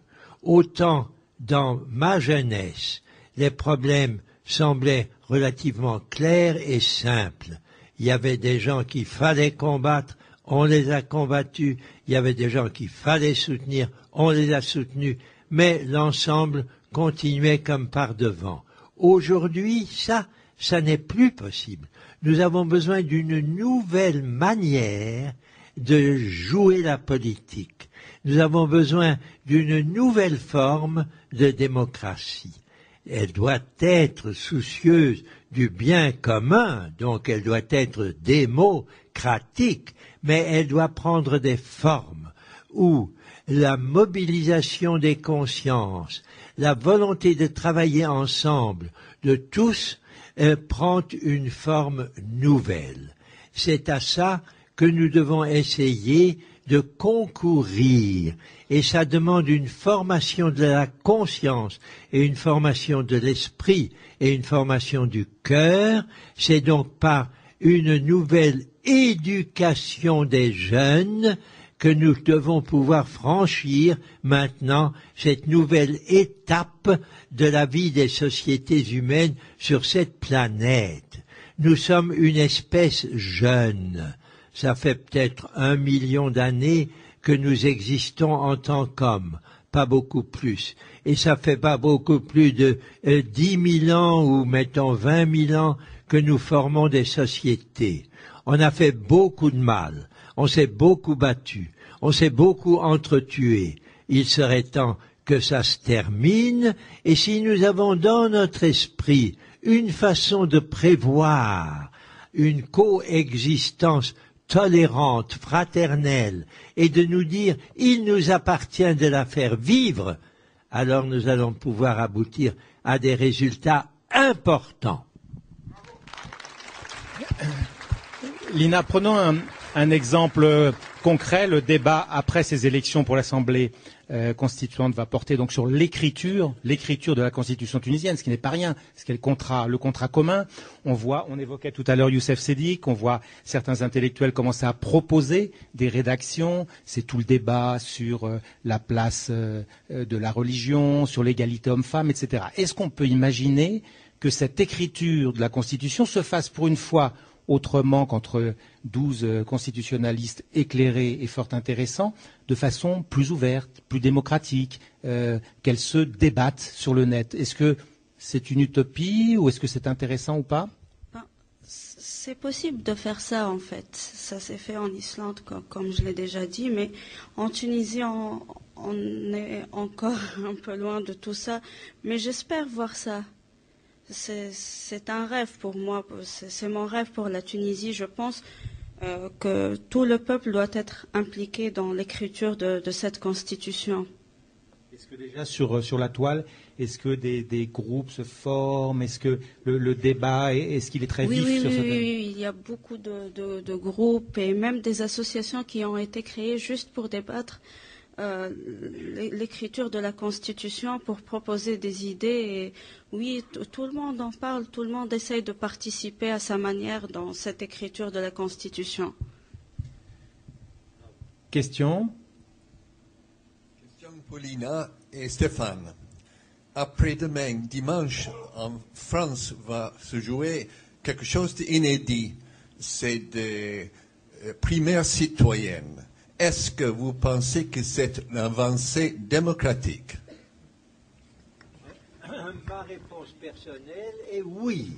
autant dans ma jeunesse les problèmes semblaient relativement clairs et simples. Il y avait des gens qu'il fallait combattre, on les a combattus, il y avait des gens qu'il fallait soutenir, on les a soutenus, mais l'ensemble continuait comme par devant. Aujourd'hui, ça n'est plus possible. Nous avons besoin d'une nouvelle manière de jouer la politique. Nous avons besoin d'une nouvelle forme de démocratie. Elle doit être soucieuse du bien commun, donc elle doit être démocratique, mais elle doit prendre des formes où la mobilisation des consciences, la volonté de travailler ensemble de tous prend une forme nouvelle. C'est à ça que nous devons essayer de concourir, et ça demande une formation de la conscience et une formation de l'esprit et une formation du cœur. C'est donc par une nouvelle éducation des jeunes que nous devons pouvoir franchir maintenant cette nouvelle étape de la vie des sociétés humaines sur cette planète. Nous sommes une espèce jeune. Ça fait peut-être 1 million d'années que nous existons en tant qu'hommes, pas beaucoup plus. Et ça fait pas beaucoup plus de 10 000 ans ou mettons 20 000 ans que nous formons des sociétés. On a fait beaucoup de mal, on s'est beaucoup battu, on s'est beaucoup entretué. Il serait temps que ça se termine, et si nous avons dans notre esprit une façon de prévoir une coexistence tolérante, fraternelle, et de nous dire « il nous appartient de la faire vivre », alors nous allons pouvoir aboutir à des résultats importants. Lina, prenons un exemple concret. Le débat après ces élections pour l'Assemblée constituante va porter donc sur l'écriture de la Constitution tunisienne, ce qui n'est pas rien, ce qui est le contrat commun. On évoquait tout à l'heure Youssef Sédik, on voit certains intellectuels commencer à proposer des rédactions. C'est tout le débat sur la place de la religion, sur l'égalité homme-femme, etc. Est-ce qu'on peut imaginer que cette écriture de la Constitution se fasse pour une fois autrement qu'entre 12 constitutionnalistes éclairés et fort intéressants, de façon plus ouverte, plus démocratique, qu'elles se débattent sur le net. Est-ce que c'est une utopie ou est-ce que c'est intéressant ou pas? C'est possible de faire ça, en fait. Ça s'est fait en Islande, comme je l'ai déjà dit, mais en Tunisie, on est encore un peu loin de tout ça. Mais j'espère voir ça. C'est un rêve pour moi. C'est mon rêve pour la Tunisie. Je pense que tout le peuple doit être impliqué dans l'écriture de cette constitution. Est-ce que déjà sur la toile, est-ce que des groupes se forment? Est-ce que le débat, est-ce qu'il est très vif sur ce thème? Oui, il y a beaucoup de groupes et même des associations qui ont été créées juste pour débattre l'écriture de la Constitution, pour proposer des idées. Et oui, tout le monde en parle, tout le monde essaye de participer à sa manière dans cette écriture de la Constitution. Question pour Lina et Stéphane. Après-demain, dimanche, en France, va se jouer quelque chose d'inédit. C'est des primaires citoyennes. Est-ce que vous pensez que c'est une avancée démocratique? Ma réponse personnelle est oui.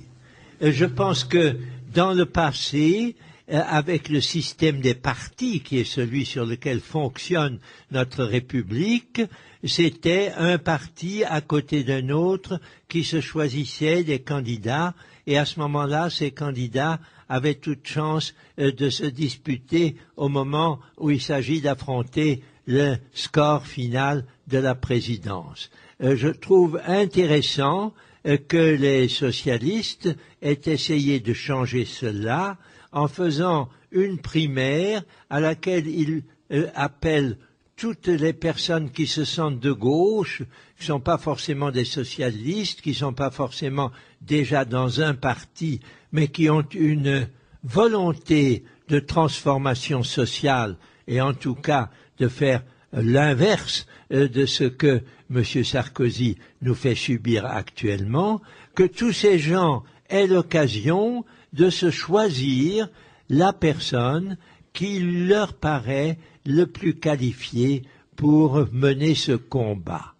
Je pense que dans le passé, avec le système des partis, qui est celui sur lequel fonctionne notre République, c'était un parti à côté d'un autre qui se choisissait des candidats, et à ce moment-là, ces candidats avaient toute chance de se disputer au moment où il s'agit d'affronter le score final de la présidence. Je trouve intéressant que les socialistes aient essayé de changer cela en faisant une primaire à laquelle ils appellent toutes les personnes qui se sentent de gauche, qui ne sont pas forcément des socialistes, qui ne sont pas forcément déjà dans un parti, mais qui ont une volonté de transformation sociale, et en tout cas de faire l'inverse de ce que M. Sarkozy nous fait subir actuellement, que tous ces gens aient l'occasion de se choisir la personne qui leur paraît le plus qualifié pour mener ce combat.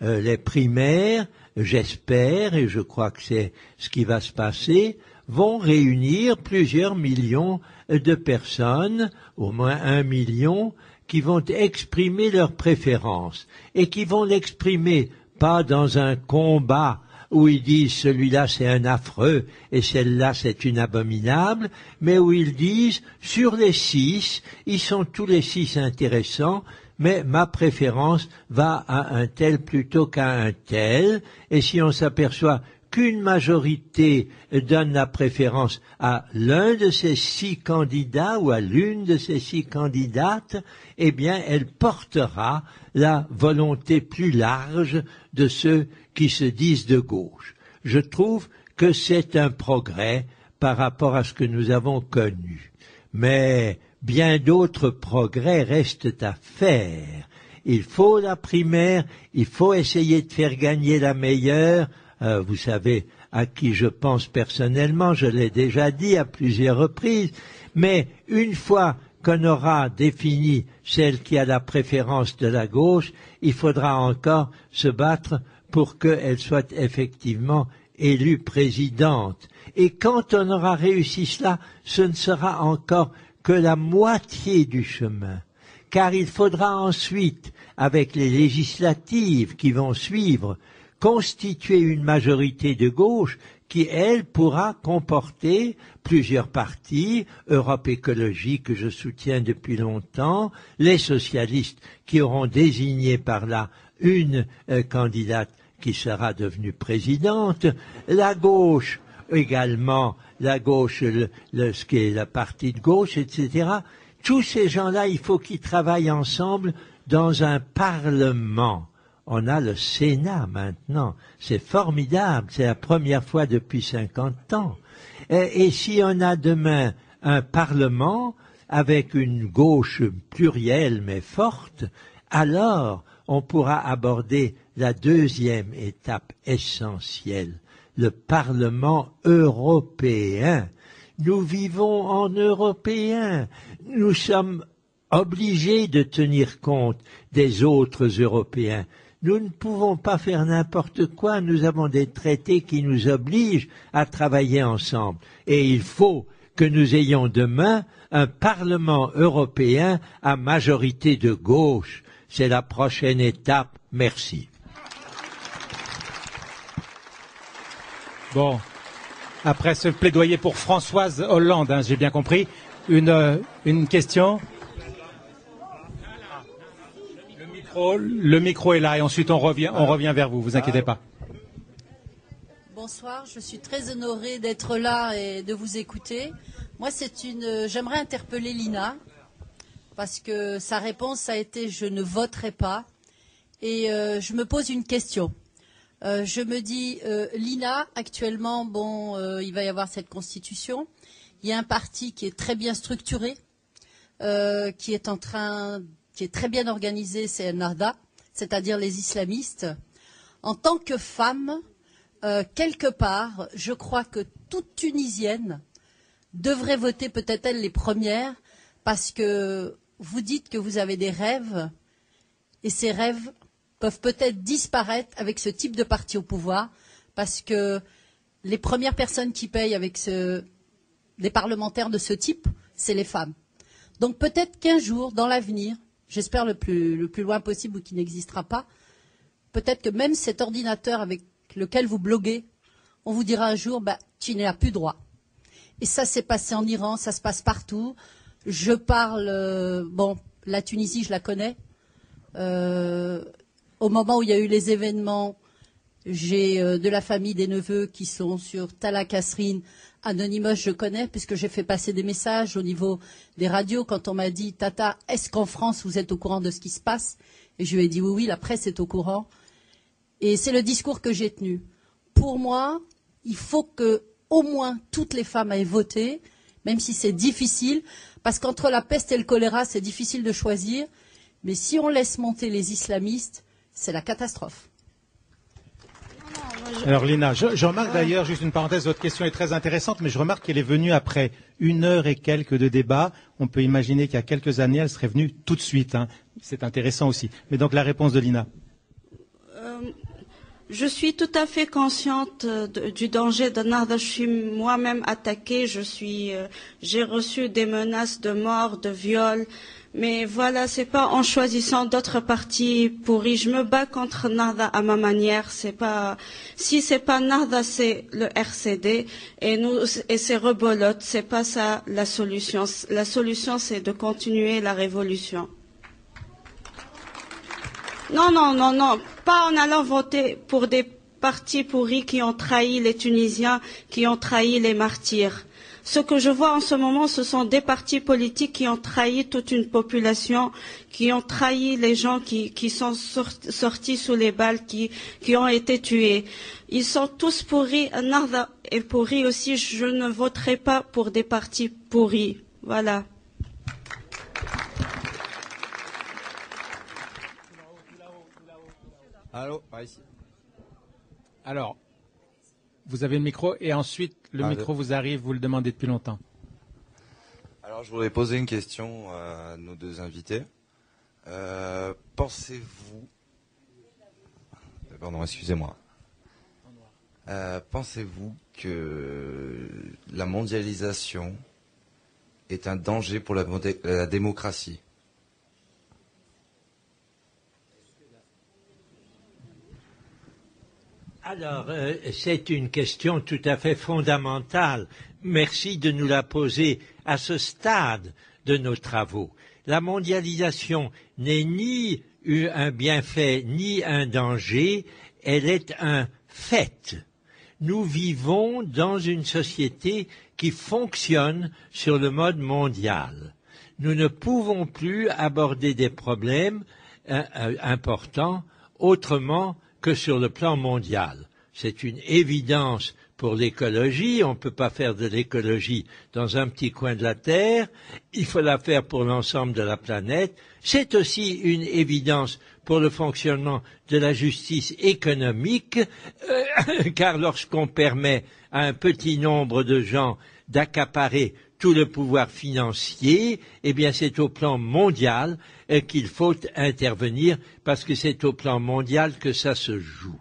Les primaires, j'espère, et je crois que c'est ce qui va se passer, vont réunir plusieurs millions de personnes, au moins 1 million, qui vont exprimer leurs préférences, et qui vont l'exprimer pas dans un combat où ils disent celui-là c'est un affreux et celle-là c'est une abominable, mais où ils disent sur les 6, ils sont tous les 6 intéressants, mais ma préférence va à un tel plutôt qu'à un tel, et si on s'aperçoit qu'une majorité donne la préférence à l'un de ces 6 candidats ou à l'une de ces 6 candidates, eh bien elle portera la volonté plus large de ceux qui se disent de gauche. Je trouve que c'est un progrès par rapport à ce que nous avons connu. Mais bien d'autres progrès restent à faire. Il faut la primaire, il faut essayer de faire gagner la meilleure. Vous savez à qui je pense personnellement, je l'ai déjà dit à plusieurs reprises, mais une fois qu'on aura défini celle qui a la préférence de la gauche, il faudra encore se battre pour qu'elle soit effectivement élue présidente. Et quand on aura réussi cela, ce ne sera encore que la moitié du chemin, car il faudra ensuite, avec les législatives qui vont suivre, constituer une majorité de gauche qui, elle, pourra comporter plusieurs partis, Europe Écologie que je soutiens depuis longtemps, les socialistes qui auront désigné par là une candidate qui sera devenue présidente, la gauche également, la gauche, ce qui est la partie de gauche, etc. Tous ces gens-là, il faut qu'ils travaillent ensemble dans un parlement. On a le Sénat maintenant, c'est formidable, c'est la première fois depuis 50 ans. Et si on a demain un parlement avec une gauche plurielle mais forte, alors on pourra aborder la deuxième étape essentielle, le Parlement européen. Nous vivons en Européens. Nous sommes obligés de tenir compte des autres Européens. Nous ne pouvons pas faire n'importe quoi. Nous avons des traités qui nous obligent à travailler ensemble. Et il faut que nous ayons demain un Parlement européen à majorité de gauche. C'est la prochaine étape. Merci. Bon, après ce plaidoyer pour Françoise Hollande, hein, j'ai bien compris, une question. Le micro est là et ensuite on revient vers vous, vous inquiétez pas. Bonsoir, je suis très honorée d'être là et de vous écouter. Moi, j'aimerais interpeller Lina parce que sa réponse a été « je ne voterai pas ». Et je me pose une question. Je me dis, Lina, actuellement, il va y avoir cette constitution. Il y a un parti qui est très bien structuré, qui est très bien organisé, c'est Ennahda, c'est-à-dire les islamistes. En tant que femme, quelque part, je crois que toute Tunisienne devrait voter, peut-être elle les premières, parce que vous dites que vous avez des rêves, et ces rêves peuvent peut-être disparaître avec ce type de parti au pouvoir, parce que les premières personnes qui payent avec des parlementaires de ce type, c'est les femmes. Donc peut-être qu'un jour, dans l'avenir, j'espère le plus loin possible ou qui n'existera pas, peut-être que même cet ordinateur avec lequel vous bloguez, on vous dira un jour, tu n'as plus droit. Et ça s'est passé en Iran, ça se passe partout. Je parle, la Tunisie, je la connais. Au moment où il y a eu les événements, j'ai de la famille des neveux qui sont sur Tala Kasrine. Anonymous, je connais, puisque j'ai fait passer des messages au niveau des radios quand on m'a dit « Tata, est-ce qu'en France, vous êtes au courant de ce qui se passe ?» Et je lui ai dit « Oui, la presse est au courant. » Et c'est le discours que j'ai tenu. Pour moi, il faut que au moins toutes les femmes aient voté, même si c'est difficile, parce qu'entre la peste et le choléra, c'est difficile de choisir. Mais si on laisse monter les islamistes, c'est la catastrophe. Alors Lina, je remarque d'ailleurs, juste une parenthèse, votre question est très intéressante, mais je remarque qu'elle est venue après 1 heure et quelques de débat. On peut imaginer qu'il y a quelques années, elle serait venue tout de suite. Hein. C'est intéressant aussi. Mais donc la réponse de Lina. Je suis tout à fait consciente du danger d'Ennahda. Je suis moi-même attaquée. J'ai reçu des menaces de mort, de viol. Mais voilà, c'est pas en choisissant d'autres partis pourris. Je me bats contre Ennahda à ma manière. Si c'est pas Ennahda, c'est le RCD et c'est rebolote. C'est pas ça la solution. La solution, c'est de continuer la révolution. Non, pas en allant voter pour des partis pourris qui ont trahi les Tunisiens, qui ont trahi les martyrs. Ce que je vois en ce moment, ce sont des partis politiques qui ont trahi toute une population, qui ont trahi les gens qui sont sortis sous les balles, qui ont été tués. Ils sont tous pourris. Ennahda est pourri aussi. Je ne voterai pas pour des partis pourris. Voilà. Allô, par ici. Alors, vous avez le micro et ensuite le micro vous arrive, vous le demandez depuis longtemps. Alors, je voudrais poser une question à nos deux invités. Pensez-vous... Pardon, excusez-moi. Pensez-vous que la mondialisation est un danger pour la démocratie ? Alors, c'est une question tout à fait fondamentale. Merci de nous la poser à ce stade de nos travaux. La mondialisation n'est ni un bienfait ni un danger, elle est un fait. Nous vivons dans une société qui fonctionne sur le mode mondial. Nous ne pouvons plus aborder des problèmes importants autrement que sur le plan mondial. C'est une évidence pour l'écologie. On ne peut pas faire de l'écologie dans un petit coin de la Terre. Il faut la faire pour l'ensemble de la planète. C'est aussi une évidence pour le fonctionnement de la justice économique, car lorsqu'on permet à un petit nombre de gens d'accaparer tout le pouvoir financier, eh bien c'est au plan mondial qu'il faut intervenir, parce que c'est au plan mondial que ça se joue.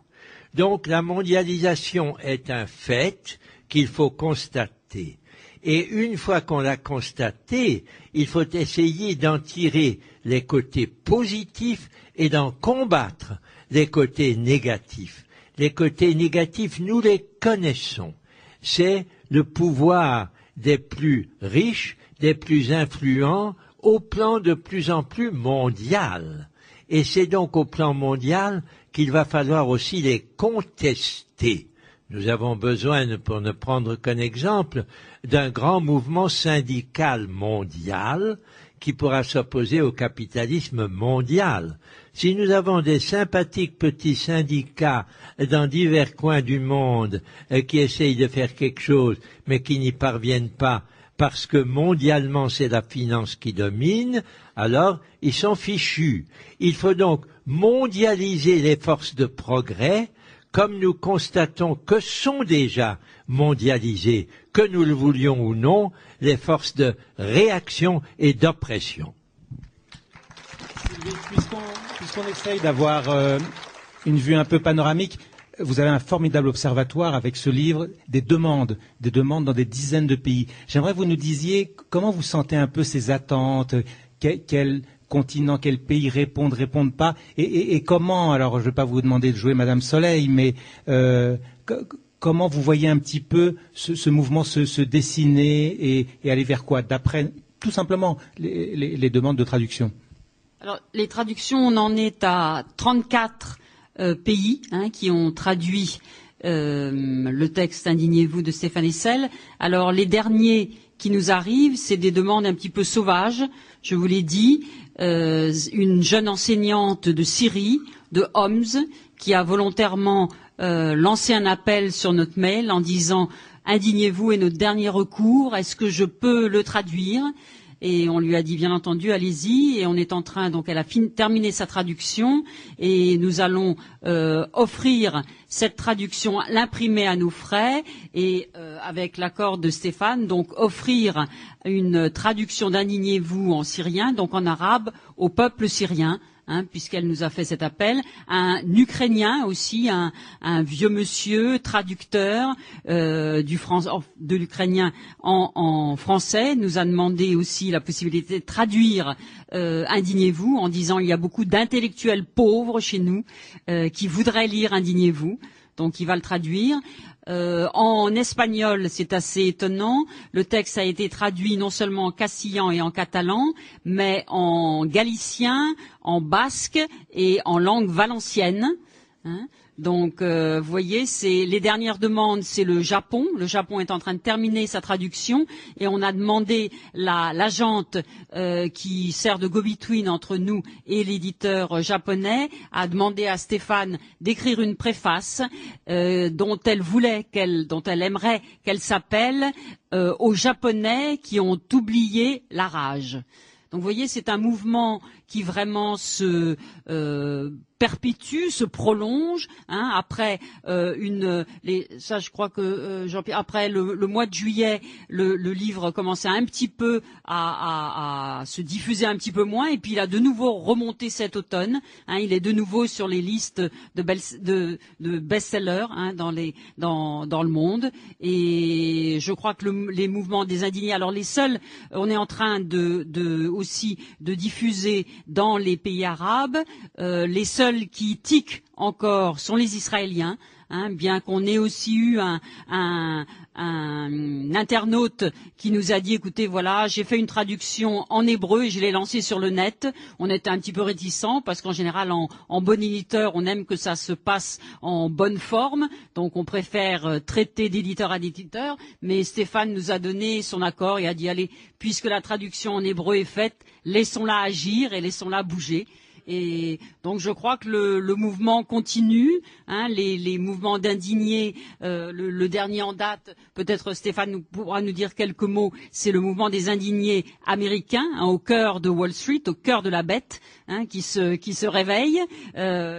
Donc la mondialisation est un fait qu'il faut constater. Et une fois qu'on l'a constaté, il faut essayer d'en tirer les côtés positifs et d'en combattre les côtés négatifs. Les côtés négatifs, nous les connaissons. C'est le pouvoir des plus riches, des plus influents, au plan de plus en plus mondial. Et c'est donc au plan mondial qu'il va falloir aussi les contester. Nous avons besoin, pour ne prendre qu'un exemple, d'un grand mouvement syndical mondial qui pourra s'opposer au capitalisme mondial. Si nous avons des sympathiques petits syndicats dans divers coins du monde qui essayent de faire quelque chose mais qui n'y parviennent pas parce que mondialement c'est la finance qui domine, alors ils sont fichus. Il faut donc mondialiser les forces de progrès, comme nous constatons que sont déjà mondialisées, que nous le voulions ou non, les forces de réaction et d'oppression. Puisqu'on essaye d'avoir une vue un peu panoramique, vous avez un formidable observatoire avec ce livre, des demandes dans des dizaines de pays. J'aimerais que vous nous disiez comment vous sentez un peu ces attentes, quel continent, quel pays répondent pas, et comment, alors je ne vais pas vous demander de jouer Madame Soleil, mais comment vous voyez un petit peu ce mouvement se dessiner et aller vers quoi, d'après tout simplement les demandes de traduction? Alors, les traductions, on en est à 34 pays qui ont traduit le texte Indignez-vous de Stéphane Hessel. Alors, les derniers qui nous arrivent, c'est des demandes un petit peu sauvages, je vous l'ai dit. Une jeune enseignante de Syrie, de Homs, qui a volontairement lancé un appel sur notre mail en disant « Indignez-vous est notre dernier recours, est-ce que je peux le traduire ?» Et on lui a dit bien entendu allez-y, et on est en train, donc elle a terminé sa traduction et nous allons offrir cette traduction, l'imprimer à nos frais et avec l'accord de Stéphane, donc offrir une traduction d'Indignez-vous en syrien, donc en arabe, au peuple syrien. Puisqu'elle nous a fait cet appel, un Ukrainien aussi, un vieux monsieur traducteur de l'ukrainien en français, nous a demandé aussi la possibilité de traduire Indignez-vous en disant il y a beaucoup d'intellectuels pauvres chez nous qui voudraient lire Indignez-vous, donc il va le traduire. En espagnol, c'est assez étonnant. Le texte a été traduit non seulement en castillan et en catalan, mais en galicien, en basque et en langue valencienne. Donc, vous voyez, les dernières demandes, c'est le Japon. Le Japon est en train de terminer sa traduction et on a demandé l'agente qui sert de go-between entre nous et l'éditeur japonais a demandé à Stéphane d'écrire une préface dont elle aimerait qu'elle s'appelle aux Japonais qui ont oublié la rage. Donc, vous voyez, c'est un mouvement qui vraiment se perpétue, se prolonge. Après ça, je crois que Jean-Pierre, après le mois de juillet, le livre commençait un petit peu à se diffuser un petit peu moins, et puis il a de nouveau remonté cet automne. Il est de nouveau sur les listes de best-sellers dans le monde. Et je crois que les mouvements des indignés, alors les seuls, on est en train aussi de diffuser dans les pays arabes. Les seuls qui tiquent encore sont les Israéliens, bien qu'on ait aussi eu un internaute qui nous a dit écoutez, voilà, j'ai fait une traduction en hébreu et je l'ai lancée sur le net. On était un petit peu réticents parce qu'en général, en bon éditeur, on aime que ça se passe en bonne forme, donc on préfère traiter d'éditeur à d'éditeur. Mais Stéphane nous a donné son accord et a dit allez, puisque la traduction en hébreu est faite, laissons-la agir et laissons-la bouger. Et donc je crois que le mouvement continue, hein, les mouvements d'indignés. Le dernier en date, peut-être Stéphane pourra nous dire quelques mots, c'est le mouvement des indignés américains, hein, au cœur de Wall Street, au cœur de la bête, hein, qui se réveille.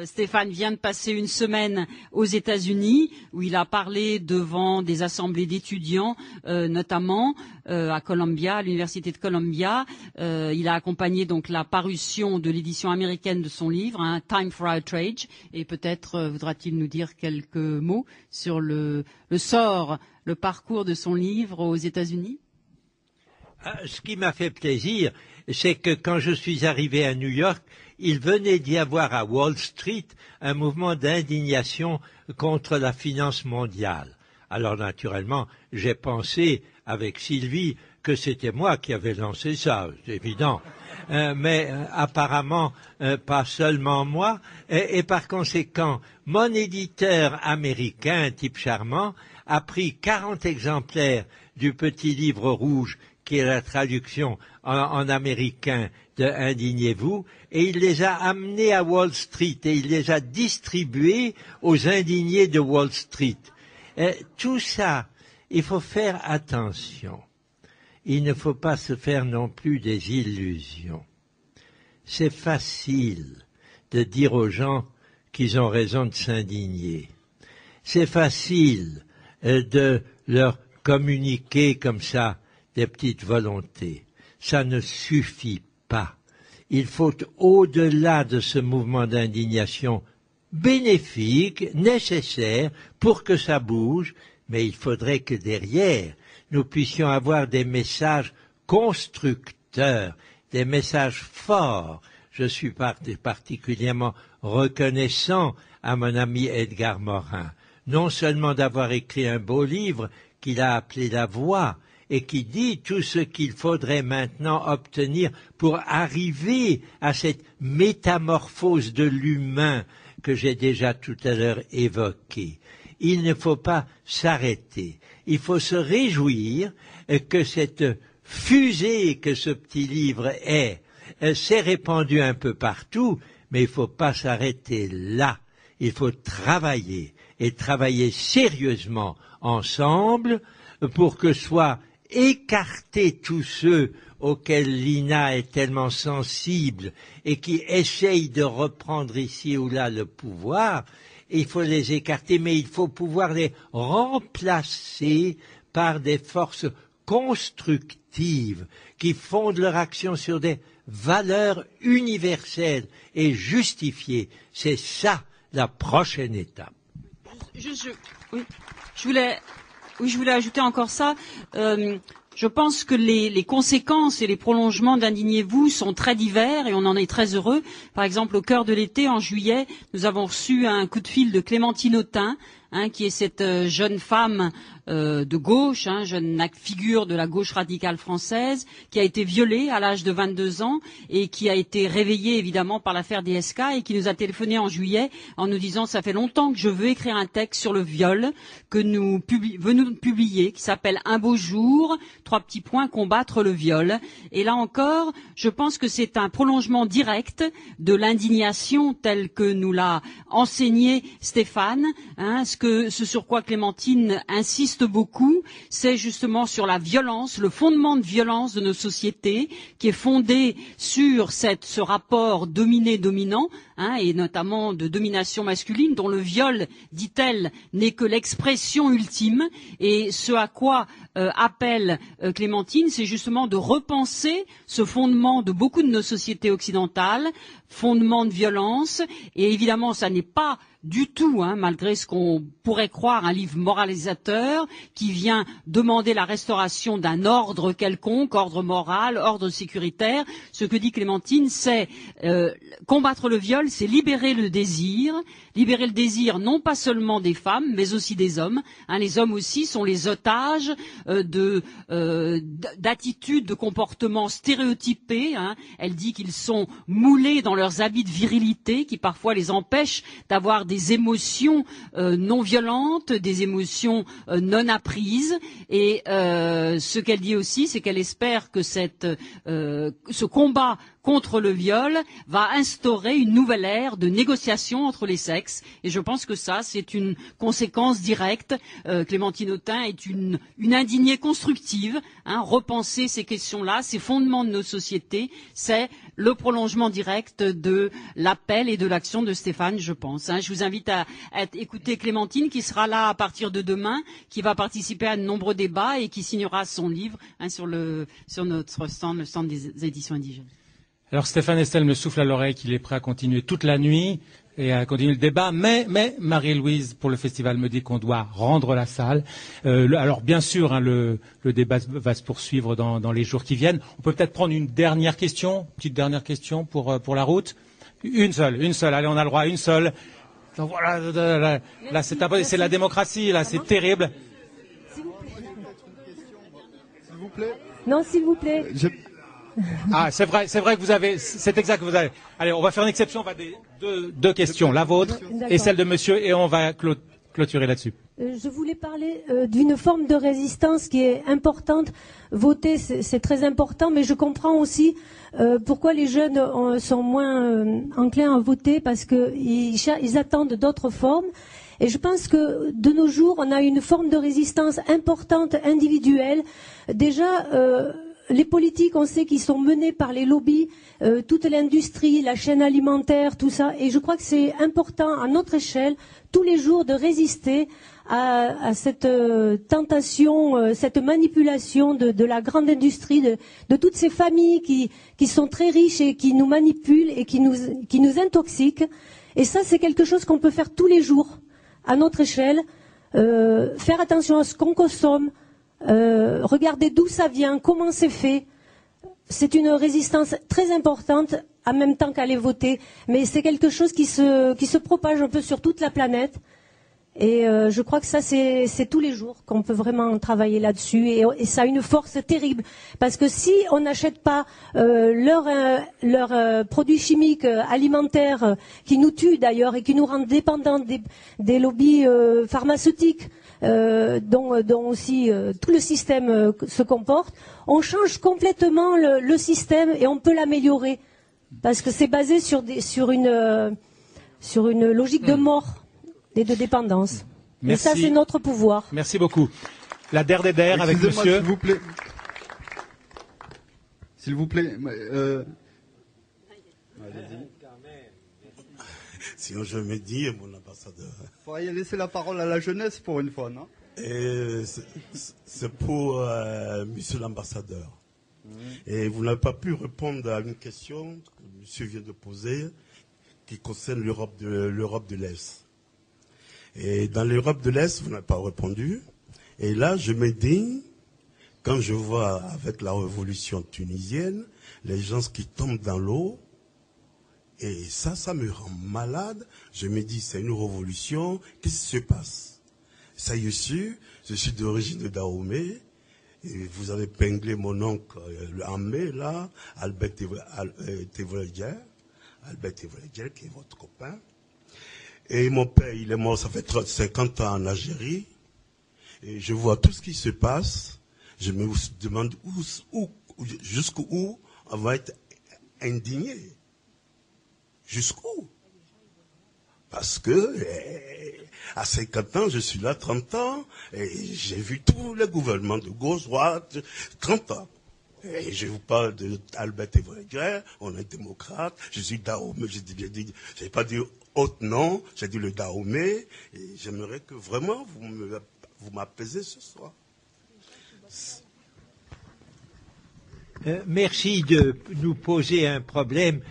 Stéphane vient de passer une semaine aux États-Unis où il a parlé devant des assemblées d'étudiants, notamment à Columbia, à l'université de Columbia. Il a accompagné donc la parution de l'édition américaine de son livre, hein, Time for Outrage, et peut-être voudra-t-il nous dire quelques mots sur le sort, le parcours de son livre aux États-Unis. Ce qui m'a fait plaisir, c'est que quand je suis arrivé à New York, il venait d'y avoir à Wall Street un mouvement d'indignation contre la finance mondiale. Alors naturellement, j'ai pensé avec Sylvie que c'était moi qui avais lancé ça, c'est évident. Mais apparemment, pas seulement moi. Et par conséquent, mon éditeur américain, un type charmant, a pris 40 exemplaires du petit livre rouge qui est la traduction en américain de Indignez-vous, et il les a amenés à Wall Street et il les a distribués aux indignés de Wall Street. Tout ça, il faut faire attention. Il ne faut pas se faire non plus des illusions. C'est facile de dire aux gens qu'ils ont raison de s'indigner. C'est facile de leur communiquer comme ça des petites volontés. Ça ne suffit pas. Il faut, au-delà de ce mouvement d'indignation bénéfique, nécessaire pour que ça bouge, mais il faudrait que derrière, nous puissions avoir des messages constructeurs, des messages forts. Je suis particulièrement reconnaissant à mon ami Edgar Morin, non seulement d'avoir écrit un beau livre qu'il a appelé La Voix, et qui dit tout ce qu'il faudrait maintenant obtenir pour arriver à cette métamorphose de l'humain que j'ai déjà tout à l'heure évoquée. Il ne faut pas s'arrêter. Il faut se réjouir que cette fusée que ce petit livre est s'est répandue un peu partout, mais il ne faut pas s'arrêter là. Il faut travailler, et travailler sérieusement ensemble pour que soient écarter tous ceux auxquels l'INA est tellement sensible et qui essayent de reprendre ici ou là le pouvoir. Il faut les écarter, mais il faut pouvoir les remplacer par des forces constructives qui fondent leur action sur des valeurs universelles et justifiées. C'est ça la prochaine étape. Je voulais ajouter encore ça. Je pense que les conséquences et les prolongements d'Indignez-vous sont très divers et on en est très heureux. Par exemple, au cœur de l'été, en juillet, nous avons reçu un coup de fil de Clémentine Autain, qui est cette jeune femme de gauche, jeune figure de la gauche radicale française, qui a été violée à l'âge de 22 ans et qui a été réveillée évidemment par l'affaire DSK et qui nous a téléphoné en juillet en nous disant « ça fait longtemps que je veux écrire un texte sur le viol que nous venons de publier, qui s'appelle « Un beau jour, : combattre le viol ». Et là encore, je pense que c'est un prolongement direct de l'indignation telle que nous l'a enseigné Stéphane. Ce sur quoi Clémentine insiste beaucoup, c'est justement sur la violence, le fondement de violence de nos sociétés, qui est fondé sur ce rapport dominé-dominant, et notamment de domination masculine, dont le viol, dit-elle, n'est que l'expression ultime. Et ce à quoi appelle Clémentine, c'est justement de repenser ce fondement de beaucoup de nos sociétés occidentales, fondement de violence. Et évidemment, ça n'est pas du tout, malgré ce qu'on pourrait croire, un livre moralisateur qui vient demander la restauration d'un ordre quelconque, ordre moral, ordre sécuritaire. Ce que dit Clémentine, c'est combattre le viol, c'est libérer le désir non pas seulement des femmes, mais aussi des hommes. Les hommes aussi sont les otages d'attitudes, de comportements stéréotypés. Elle dit qu'ils sont moulés dans leurs habits de virilité, qui parfois les empêchent d'avoir des émotions non violentes, des émotions non apprises. Et ce qu'elle dit aussi, c'est qu'elle espère que ce combat contre le viol va instaurer une nouvelle ère de négociation entre les sexes. Et je pense que ça, c'est une conséquence directe. Clémentine Autain est une indignée constructive. Repenser ces questions-là, ces fondements de nos sociétés, c'est le prolongement direct de l'appel et de l'action de Stéphane, je pense. Je vous invite à écouter Clémentine, qui sera là à partir de demain, qui va participer à de nombreux débats et qui signera son livre sur notre stand, le stand des éditions indigènes. Alors Stéphane Hessel me souffle à l'oreille qu'il est prêt à continuer toute la nuit et à continuer le débat, mais Marie-Louise pour le festival me dit qu'on doit rendre la salle. Alors bien sûr, le débat va se poursuivre dans les jours qui viennent. On peut peut-être prendre une dernière question, petite dernière question pour la route. Une seule. Allez, on a le droit à une seule. Donc voilà, là c'est la démocratie, là c'est terrible. S'il vous plaît. Non, s'il vous plaît. Ah, c'est vrai que c'est exact que vous avez. Allez, on va faire une exception, on va deux questions, la vôtre et celle de monsieur, et on va clôturer là-dessus. Je voulais parler d'une forme de résistance qui est importante. Voter, c'est très important, mais je comprends aussi pourquoi les jeunes sont moins enclins à voter, parce qu'ils attendent d'autres formes. Et je pense que de nos jours, on a une forme de résistance importante, individuelle. Déjà, les politiques, on sait qu'ils sont menés par les lobbies, toute l'industrie, la chaîne alimentaire, tout ça. Et je crois que c'est important, à notre échelle, tous les jours, de résister à cette tentation, cette manipulation de la grande industrie, de toutes ces familles qui sont très riches et qui nous manipulent et qui nous intoxiquent. Et ça, c'est quelque chose qu'on peut faire tous les jours, à notre échelle. Faire attention à ce qu'on consomme. Regardez d'où ça vient, comment c'est fait. C'est une résistance très importante en même temps qu'aller voter, mais c'est quelque chose qui se propage un peu sur toute la planète. Et je crois que ça, c'est tous les jours qu'on peut vraiment travailler là-dessus. Et ça a une force terrible. Parce que si on n'achète pas leurs produits chimiques alimentaires, qui nous tuent d'ailleurs et qui nous rendent dépendants des lobbies pharmaceutiques, dont aussi tout le système se comporte, on change complètement le système et on peut l'améliorer. Parce que c'est basé sur une logique de mort et de dépendance. Merci. Et ça, c'est notre pouvoir. Merci beaucoup. La der des der avec monsieur. S'il vous plaît. S'il vous plaît. Sinon, je me dis, mon ambassadeur. Il faudrait laisser la parole à la jeunesse pour une fois, non? C'est pour monsieur l'ambassadeur. Et vous n'avez pas pu répondre à une question que monsieur vient de poser qui concerne l'Europe de l'Est. Et dans l'Europe de l'Est, vous n'avez pas répondu. Et là, je me dis, quand je vois avec la révolution tunisienne, les gens qui tombent dans l'eau, et ça me rend malade. Je me dis, c'est une révolution, qu'est-ce qui se passe? Ça y est sûr, je suis d'origine de Dahomey, et vous avez pinglé mon oncle en mai, là, Albert Teveleguer, qui est votre copain. Et mon père, il est mort, ça fait 50 ans en Algérie. Et je vois tout ce qui se passe. Je me demande jusqu'où on va être indigné. Jusqu'où? Parce que à 50 ans, je suis là 30 ans, et j'ai vu tous les gouvernements de gauche, droite, 30 ans. Et je vous parle d'Albert Teveleguer, on est démocrate, je suis Dahomey, j'ai pas dit autre nom, j'ai dit le Dahomey, et j'aimerais que vraiment vous m'apaisez ce soir. Merci de nous poser un problème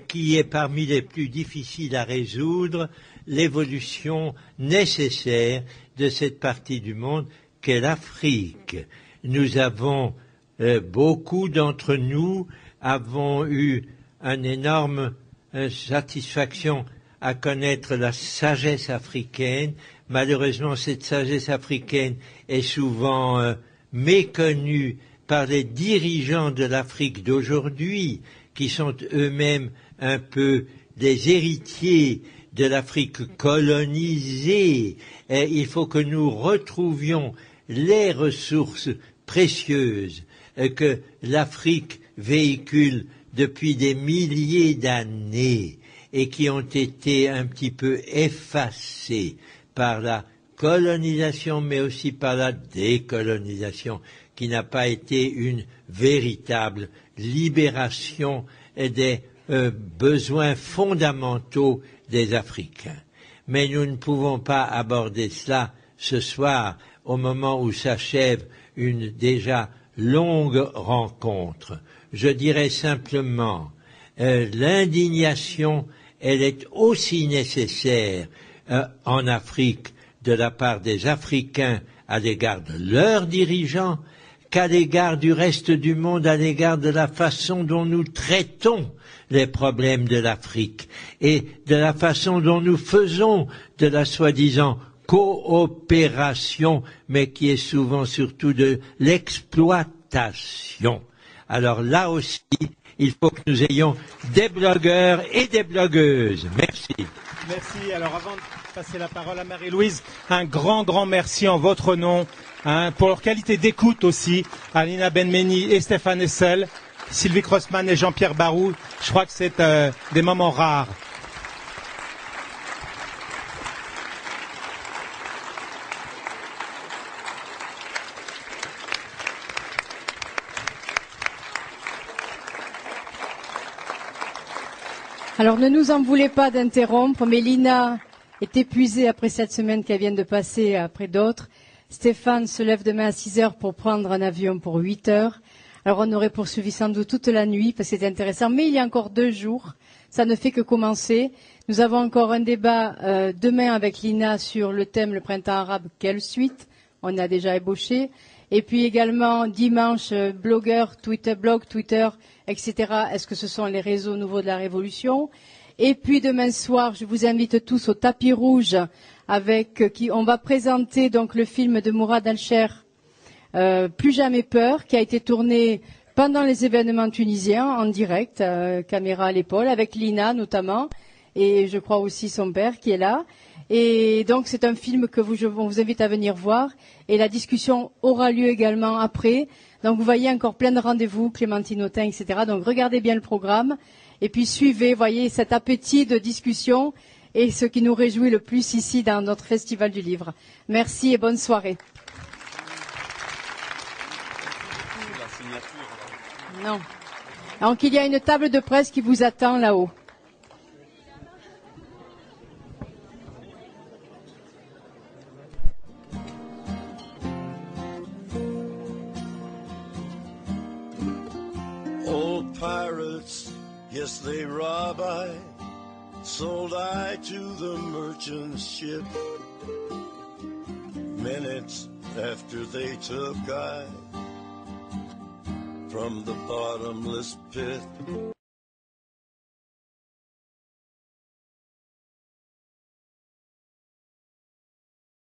qui est parmi les plus difficiles à résoudre, l'évolution nécessaire de cette partie du monde qu'est l'Afrique. Nous avons, beaucoup d'entre nous avons eu une énorme satisfaction à connaître la sagesse africaine. Malheureusement, cette sagesse africaine est souvent méconnue par les dirigeants de l'Afrique d'aujourd'hui, qui sont eux-mêmes un peu des héritiers de l'Afrique colonisée. Et il faut que nous retrouvions les ressources précieuses que l'Afrique véhicule depuis des milliers d'années et qui ont été un petit peu effacées par la colonisation, mais aussi par la décolonisation, qui n'a pas été une véritable libération des besoins fondamentaux des Africains. Mais nous ne pouvons pas aborder cela ce soir, au moment où s'achève une déjà longue rencontre. Je dirais simplement, l'indignation, elle est aussi nécessaire en Afrique de la part des Africains à l'égard de leurs dirigeants, qu'à l'égard du reste du monde, à l'égard de la façon dont nous traitons les problèmes de l'Afrique et de la façon dont nous faisons de la soi-disant coopération, mais qui est souvent surtout de l'exploitation. Alors là aussi, il faut que nous ayons des blogueurs et des blogueuses. Merci. Merci. Alors avant de passer la parole à Marie-Louise, un grand merci en votre nom, pour leur qualité d'écoute aussi, à Lina Benmeni et Stéphane Hessel, Sylvie Crossman et Jean-Pierre Barou. Je crois que c'est des moments rares. Alors ne nous en voulez pas d'interrompre, mais Lina est épuisée après cette semaine qu'elle vient de passer après d'autres. Stéphane se lève demain à 6 heures pour prendre un avion pour 8 heures. Alors on aurait poursuivi sans doute toute la nuit parce que c'est intéressant, mais il y a encore 2 jours. Ça ne fait que commencer. Nous avons encore un débat demain avec Lina sur le thème le printemps arabe, quelle suite? On a déjà ébauché. Et puis également dimanche, blogueurs, blog, Twitter, etc. Est-ce que ce sont les réseaux nouveaux de la Révolution? Et puis demain soir, je vous invite tous au tapis rouge avec qui on va présenter donc le film de Mourad Alcher, Plus jamais peur, qui a été tourné pendant les événements tunisiens en direct, caméra à l'épaule, avec Lina notamment, et je crois aussi son père qui est là. Et donc c'est un film que on vous invite à venir voir. Et la discussion aura lieu également après. Donc vous voyez encore plein de rendez-vous, Clémentine Autain, etc. Donc regardez bien le programme. Et puis suivez, voyez cet appétit de discussion et ce qui nous réjouit le plus ici dans notre Festival du Livre. Merci et bonne soirée. Non. Donc il y a une table de presse qui vous attend là-haut. Old pirates, yes, they rob I, sold I to the merchant ship. Minutes after they took I from the bottomless pit.